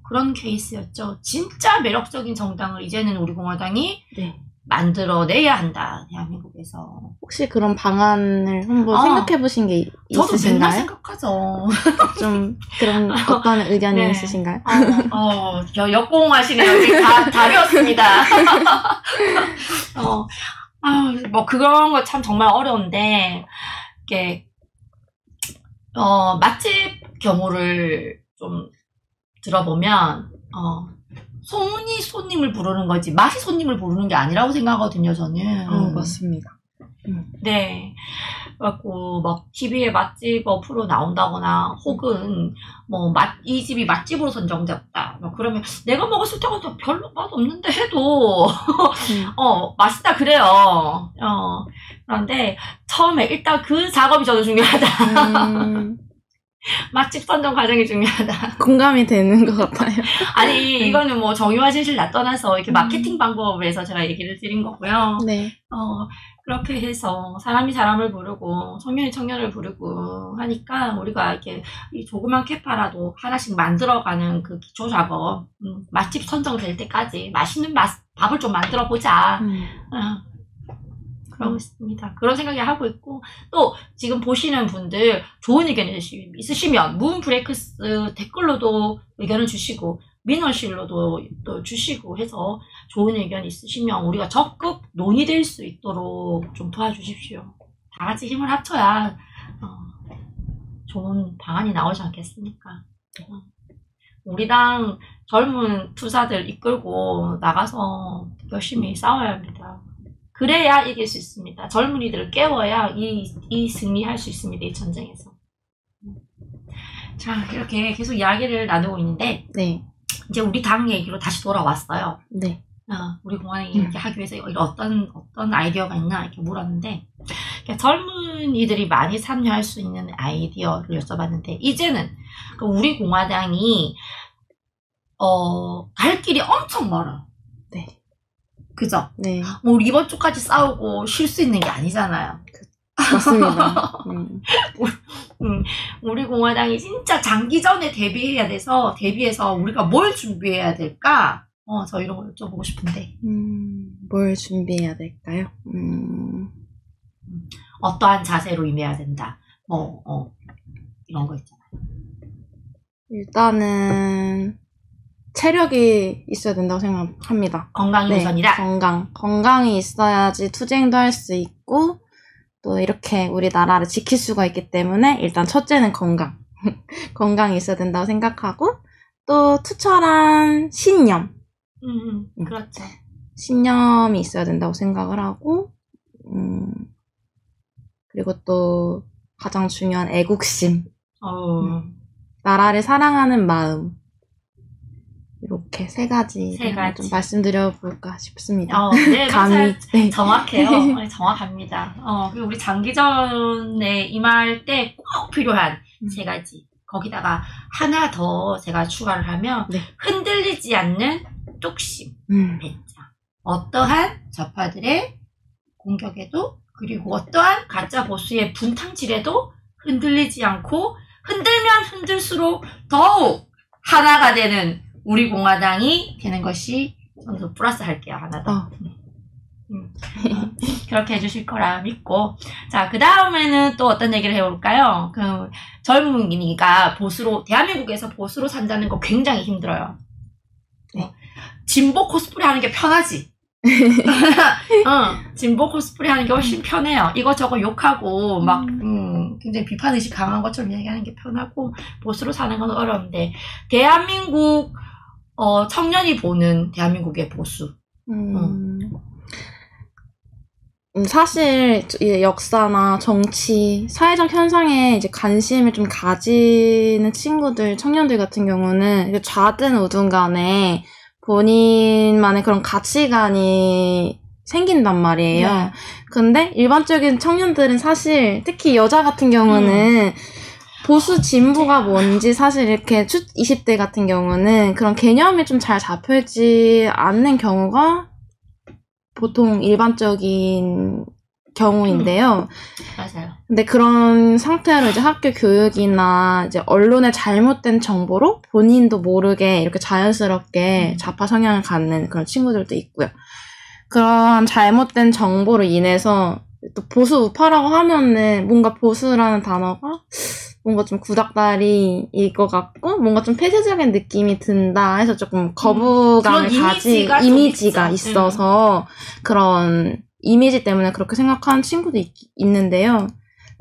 그런 케이스였죠. 진짜 매력적인 정당을 이제는 우리 공화당이 만들어내야 한다. 대한민국에서. 혹시 그런 방안을 한번 생각해보신 게 있으신가요? 저도 맨날 생각하죠. 좀 그런 어떤 의견이 있으신가요? 역공하시네요. 여기 다 배웠습니다. 그런 거 참 정말 어려운데 이게 맛집 경우를 좀 들어보면 소문이 손님을 부르는 거지 맛이 손님을 부르는 게 아니라고 생각하거든요. 저는. 맞습니다. 네. 그래갖고 TV에 맛집 프로 나온다거나 혹은 이 집이 맛집으로 선정됐다. 그러면 내가 먹었을 때가 별로 맛없는데 해도 맛있다 그래요. 그런데 처음에 일단 그 작업이 저는 중요하다. 맛집 선정 과정이 중요하다. 공감이 되는 것 같아요. 아니, 이거는 뭐 정의와 진실 떠나서 이렇게 마케팅 방법에서 제가 얘기를 드린 거고요. 네. 그렇게 해서 사람이 사람을 부르고 청년이 청년을 부르고 하니까 우리가 이렇게 이 조그만 캐파라도 하나씩 만들어가는 그 기초 작업, 맛집 선정될 때까지 맛있는 밥을 좀 만들어 보자. 그러고 있습니다. 그런 생각이 하고 있고, 또 지금 보시는 분들 좋은 의견 있으시면 무브레이크스 댓글로도 의견을 주시고 민원실로도 또 주시고 해서 좋은 의견 있으시면 우리가 적극 논의될 수 있도록 좀 도와주십시오. 다 같이 힘을 합쳐야 좋은 방안이 나오지 않겠습니까? 우리 당 젊은 투사들 이끌고 나가서 열심히 싸워야 합니다. 그래야 이길 수 있습니다. 젊은이들을 깨워야 이 승리할 수 있습니다. 이 전쟁에서. 자, 이렇게 계속 이야기를 나누고 있는데, 네. 이제 우리 당 얘기로 다시 돌아왔어요. 네. 우리 공화당이 이렇게 하기 위해서 어떤 아이디어가 있나 이렇게 물었는데, 젊은이들이 많이 참여할 수 있는 아이디어를 여쭤봤는데, 이제는 우리 공화당이 갈 길이 엄청 멀어요. 네. 그죠? 네. 뭐 이번 주까지 싸우고 쉴 수 있는 게 아니잖아요. 맞습니다. 우리 공화당이 진짜 장기전에 대비해서 우리가 뭘 준비해야 될까? 저 이런 걸 여쭤보고 싶은데. 뭘 준비해야 될까요? 어떠한 자세로 임해야 된다. 이런 거 있잖아요. 일단은 체력이 있어야 된다고 생각합니다. 건강이 우선이다. 건강이 있어야지 투쟁도 할 수 있고 또 이렇게 우리나라를 지킬 수가 있기 때문에 일단 첫째는 건강. 건강이 있어야 된다고 생각하고 또 투철한 신념. 그렇죠. 신념이 있어야 된다고 생각을 하고 그리고 또 가장 중요한 애국심. 나라를 사랑하는 마음. 이렇게 세 가지 좀 말씀드려볼까 싶습니다. 네, 감히. 네. 정확해요. 네, 정확합니다. 그리고 우리 장기전에 임할 때 꼭 필요한 세 가지. 거기다가 하나 더 제가 추가를 하면 네. 흔들리지 않는 뚝심, 배짱. 어떠한 좌파들의 공격에도 그리고 어떠한 가짜 보수의 분탕질에도 흔들리지 않고 흔들면 흔들수록 더욱 하나가 되는 우리 공화당이 되는 것이 저는 플러스 할게요. 하나 더. 그렇게 해주실 거라 믿고. 자, 그 다음에는 또 어떤 얘기를 해볼까요? 젊은이가 대한민국에서 보수로 산다는 거 굉장히 힘들어요. 진보 코스프레 하는 게 편하지. 진보 코스프레 하는 게 훨씬 편해요. 이거저거 욕하고 막 굉장히 비판의식 강한 것처럼 얘기하는 게 편하고 보수로 사는 건 어려운데 대한민국 청년이 보는 대한민국의 보수. 사실 역사나 정치, 사회적 현상에 이제 관심을 좀 가지는 친구들, 청년들 같은 경우는 좌든 우든 간에 본인만의 그런 가치관이 생긴단 말이에요. 네. 근데 일반적인 청년들은 사실 특히 여자 같은 경우는 보수 진보가 뭔지 사실 이렇게 20대 같은 경우는 그런 개념이 좀 잘 잡혀있지 않는 경우가 보통 일반적인 경우인데요. 맞아요. 근데 그런 상태로 이제 학교 교육이나 이제 언론의 잘못된 정보로 본인도 모르게 이렇게 자연스럽게 좌파 성향을 갖는 그런 친구들도 있고요. 그런 잘못된 정보로 인해서 또 보수 우파라고 하면은 뭔가 보수라는 단어가 뭔가 좀 구닥다리일 것 같고 뭔가 좀 폐쇄적인 느낌이 든다 해서 조금 거부감을 가진 이미지가 있어서 그런 이미지 때문에 그렇게 생각하는 친구도 있는데요.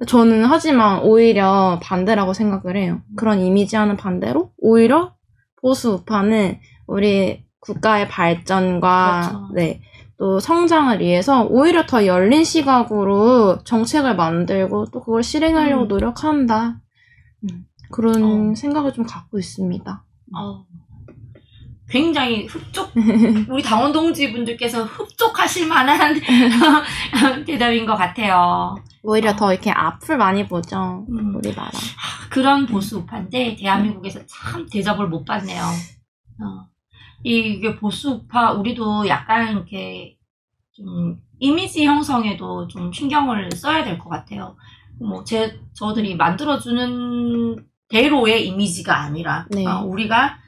저는 하지만 오히려 반대라고 생각을 해요. 그런 이미지와는 반대로 오히려 보수 우파는 우리 국가의 발전과 그렇죠. 또 성장을 위해서 오히려 더 열린 시각으로 정책을 만들고 또 그걸 실행하려고 노력한다. 그런 생각을 좀 갖고 있습니다. 굉장히 우리 당원 동지분들께서 흡족하실 만한 대답인 것 같아요. 오히려 더 이렇게 앞을 많이 보죠. 우리나라. 그런 보수 우파인데 대한민국에서 참 대접을 못 받네요. 이게 보수 우파 우리도 약간 이렇게 좀 이미지 형성에도 좀 신경을 써야 될 것 같아요. 뭐 저들이 만들어주는 대로의 이미지가 아니라 네. 우리가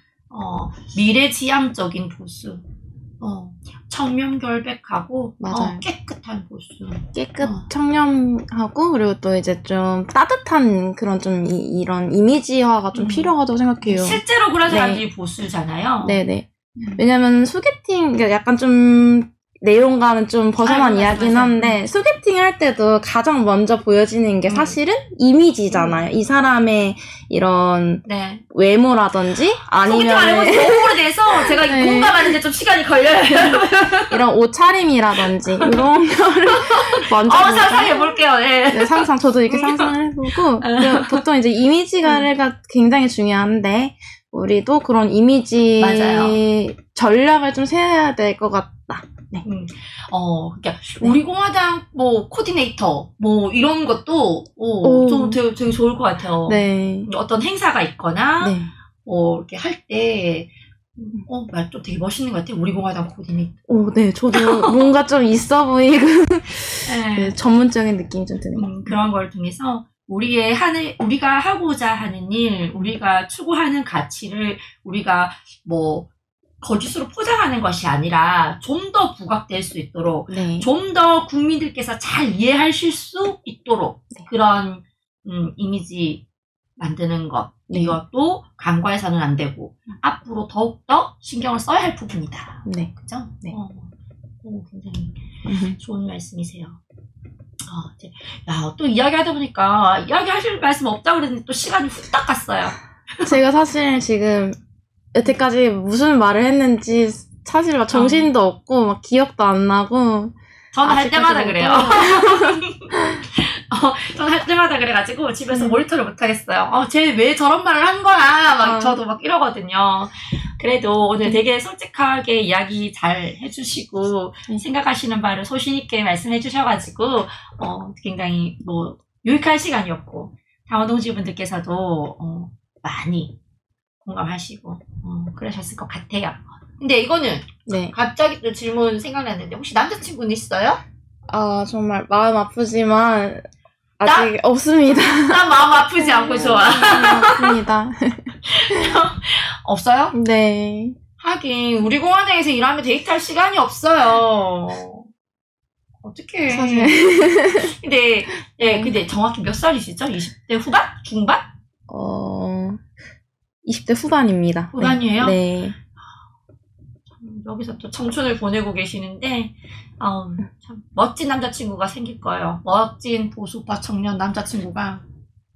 미래지향적인 보수, 청렴결백하고 맞아요. 깨끗한 보수, 청렴하고 그리고 또 이제 좀 따뜻한 그런 좀 이런 이미지화가 좀 필요하다고 생각해요. 실제로 그런 사람들이 보수잖아요. 네네. 왜냐면 소개팅 약간 좀 내용과는 좀 벗어난 이야기긴 한데 소개팅 할 때도 가장 먼저 보여지는 게 사실은 이미지잖아요. 이 사람의 이런 외모라든지 아니면 소개팅 안 해서 너무 오래돼서 제가 공감하는데 좀 시간이 걸려요. 이런 옷차림이라든지 이런 거를 먼저 상상해볼게요. 네, 저도 이렇게 상상을 해보고 보통 이제 이미지가 굉장히 중요한데 우리도 그런 이미지 전략을 좀 세워야 될 것 같다. 네. 그러니까 우리 공화당 뭐 코디네이터 뭐 이런 것도 좀 되게 좋을 것 같아요. 네. 어떤 행사가 있거나 이렇게 할 때 말 좀 되게 멋있는 것 같아요. 우리 공화당 코디네이터. 네, 저도 뭔가 좀 있어 보이고 네, 전문적인 느낌이 좀 드네요. 그런 걸 통해서 우리가 하고자 하는 일, 우리가 추구하는 가치를 우리가 뭐 거짓으로 포장하는 것이 아니라 좀 더 부각될 수 있도록 좀 더 국민들께서 잘 이해하실 수 있도록 그런 이미지 만드는 것 이것도 간과해서는 안 되고 앞으로 더욱더 신경을 써야 할 부분이다. 그죠? 네. 굉장히 좋은 말씀이세요. 또 이야기하다 보니까 이야기하실 말씀 없다고 그랬는데 또 시간이 후딱 갔어요. 제가 사실 지금 여태까지 무슨 말을 했는지 사실 막 정신도 없고 막 기억도 안 나고 저는 할 때마다 그래요. 저는 할 때마다 그래가지고 집에서 모니터를 못 하겠어요. 쟤 왜 저런 말을 한 거야? 막 저도 막 이러거든요. 그래도 오늘 되게 솔직하게 이야기 잘 해주시고 생각하시는 바를 소신 있게 말씀해 주셔가지고 굉장히 뭐 유익한 시간이었고 당원 동지분들께서도 많이 공감하시고 그러셨을 것 같아요. 근데 이거는 갑자기 또 질문 생각났는데 혹시 남자친구는 있어요? 정말 마음 아프지만 아직 없습니다. 난 마음 아프지 않고 좋아. 없습니다. 없어요? 네. 하긴 우리 공화당에서 일하면 데이트할 시간이 없어요. 어떡해. 사실. 근데 정확히 몇 살이시죠? 20대 후반? 중반? 20대 후반입니다. 후반이에요? 네. 여기서 또 청춘을 보내고 계시는데 참 멋진 남자친구가 생길 거예요. 멋진 보수파 청년 남자친구가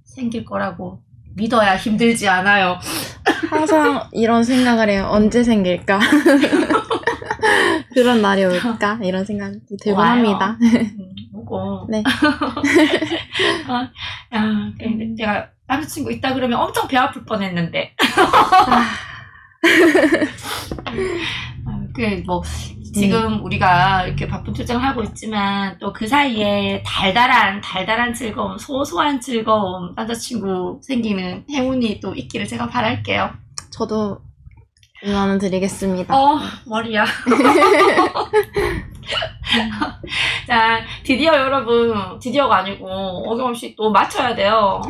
생길 거라고 믿어야 힘들지 않아요. 항상 이런 생각을 해요. 언제 생길까? 그런 날이 올까? 이런 생각이 들곤 합니다. 뭐고. 네. 제가 남자친구 있다 그러면 엄청 배 아플 뻔했는데. 뭐 지금 우리가 이렇게 바쁜 출장을 하고 있지만 또 그 사이에 달달한 즐거움, 소소한 즐거움, 남자친구 생기는 행운이 또 있기를 제가 바랄게요. 저도 응원을 드리겠습니다. 머리야. 자, 드디어 여러분, 드디어가 아니고 어김없이 또 맞춰야 돼요.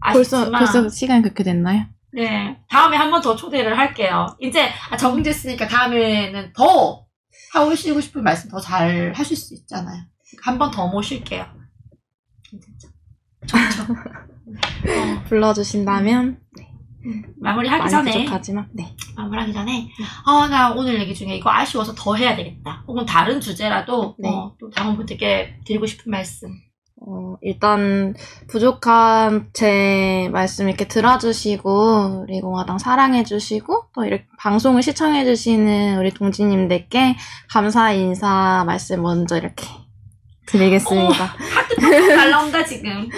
벌써 시간이 그렇게 됐나요? 네, 다음에 한 번 더 초대를 할게요. 이제 적응됐으니까 다음에는 더 하시고 싶은 말씀 더 잘 하실 수 있잖아요. 한 번 더 모실게요. 좋죠. 불러주신다면 마무리하기 전에 부족하지만, 마무리하기 전에 나 오늘 얘기 중에 이거 아쉬워서 더 해야 되겠다. 혹은 다른 주제라도 또 당원분들께 드리고 싶은 말씀. 일단 부족한 제 말씀 이렇게 들어주시고 우리 공화당 사랑해주시고 또 이렇게 방송을 시청해주시는 우리 동지님들께 감사 인사 말씀 먼저 이렇게 드리겠습니다. 하트 팍팍 날라온다 지금.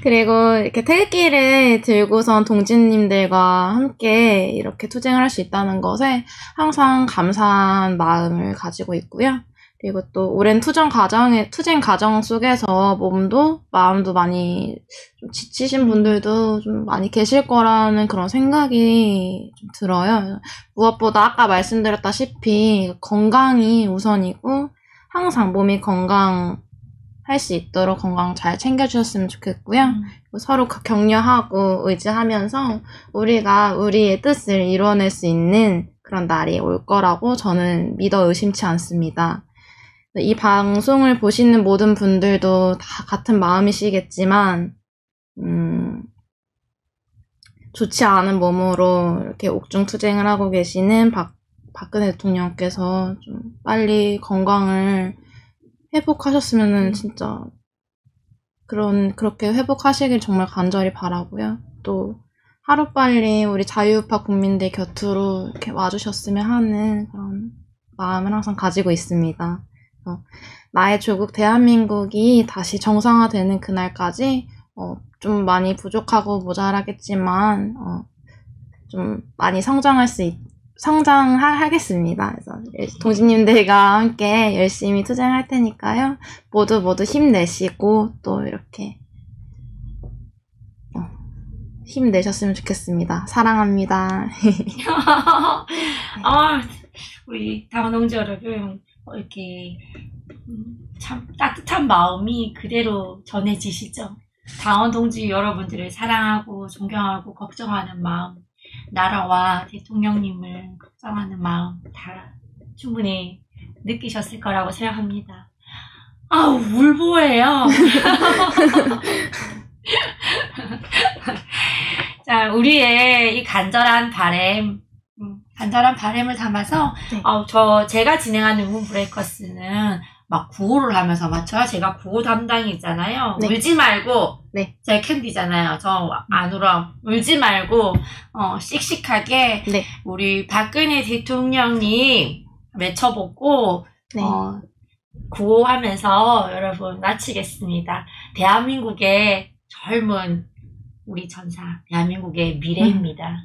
그리고 이렇게 태극기를 들고선 동지님들과 함께 이렇게 투쟁을 할 수 있다는 것에 항상 감사한 마음을 가지고 있고요. 그리고 또 오랜 투쟁 과정 속에서 몸도 마음도 많이 좀 지치신 분들도 좀 많이 계실 거라는 그런 생각이 좀 들어요. 무엇보다 아까 말씀드렸다시피 건강이 우선이고 항상 몸이 건강할 수 있도록 건강 잘 챙겨주셨으면 좋겠고요. 서로 격려하고 의지하면서 우리가 우리의 뜻을 이뤄낼 수 있는 그런 날이 올 거라고 저는 믿어 의심치 않습니다. 이 방송을 보시는 모든 분들도 다 같은 마음이시겠지만 좋지 않은 몸으로 이렇게 옥중투쟁을 하고 계시는 박근혜 대통령께서 좀 빨리 건강을 회복하셨으면은 진짜 그렇게 회복하시길 정말 간절히 바라고요. 또 하루빨리 우리 자유우파 국민들 곁으로 이렇게 와주셨으면 하는 그런 마음을 항상 가지고 있습니다. 나의 조국 대한민국이 다시 정상화되는 그날까지 좀 많이 부족하고 모자라겠지만 좀 많이 성장하겠습니다. 그래서 동지님들과 함께 열심히 투쟁할 테니까요. 모두 힘내시고 또 이렇게 힘내셨으면 좋겠습니다. 사랑합니다. 우리 당원동지 여러분, 이렇게 참 따뜻한 마음이 그대로 전해지시죠. 당원동지 여러분들을 사랑하고 존경하고 걱정하는 마음, 나라와 대통령님을 걱정하는 마음 다 충분히 느끼셨을 거라고 생각합니다. 울보예요. 자, 우리의 이 간절한 바람을 담아서 네. 제가 진행하는 문브레이커스는 막 구호를 하면서 맞춰요. 제가 구호 담당이잖아요. 네. 울지 말고 네. 제 캔디잖아요. 저 안 울어. 울지 말고 씩씩하게 네. 우리 박근혜 대통령님 외쳐보고 네. 구호하면서 여러분 마치겠습니다. 대한민국의 젊은 우리 전사, 대한민국의 미래입니다.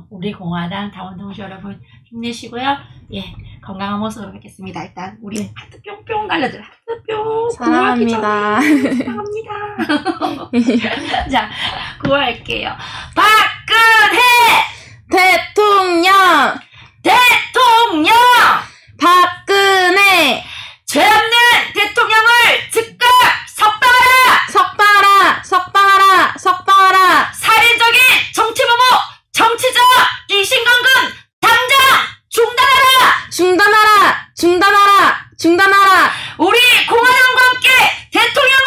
우리 공화당 당원동지 여러분 힘내시고요. 예, 건강한 모습으로 뵙겠습니다. 일단 우리 네. 하트 뿅뿅 날려들 하트 뿅. 사랑합니다. 사랑합니다. 자, 구호할게요. 박근혜 대통령! 박근혜! 죄 없는 대통령을 즉각 석방하라. 살인적인 정치보복, 정치적 일신강금 당장 중단하라. 우리 공화당과 함께 대통령을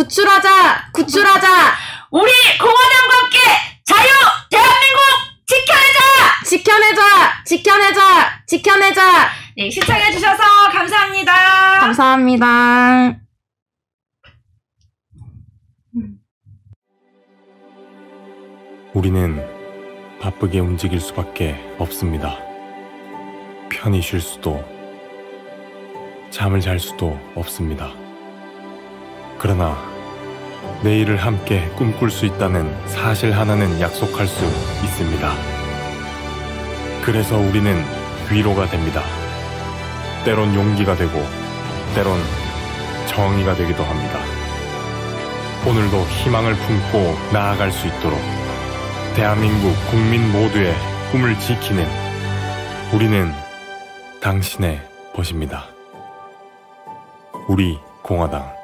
구출하자. 우리 공화당과 함께 자유 대한민국 지켜내자. 네, 시청해주셔서 감사합니다. 감사합니다. 우리는 바쁘게 움직일 수밖에 없습니다. 편히 쉴 수도, 잠을 잘 수도 없습니다. 그러나 내일을 함께 꿈꿀 수 있다는 사실 하나는 약속할 수 있습니다. 그래서 우리는 위로가 됩니다. 때론 용기가 되고, 때론 정의가 되기도 합니다. 오늘도 희망을 품고 나아갈 수 있도록 대한민국 국민 모두의 꿈을 지키는 우리는 당신의 벗입니다. 우리 공화당.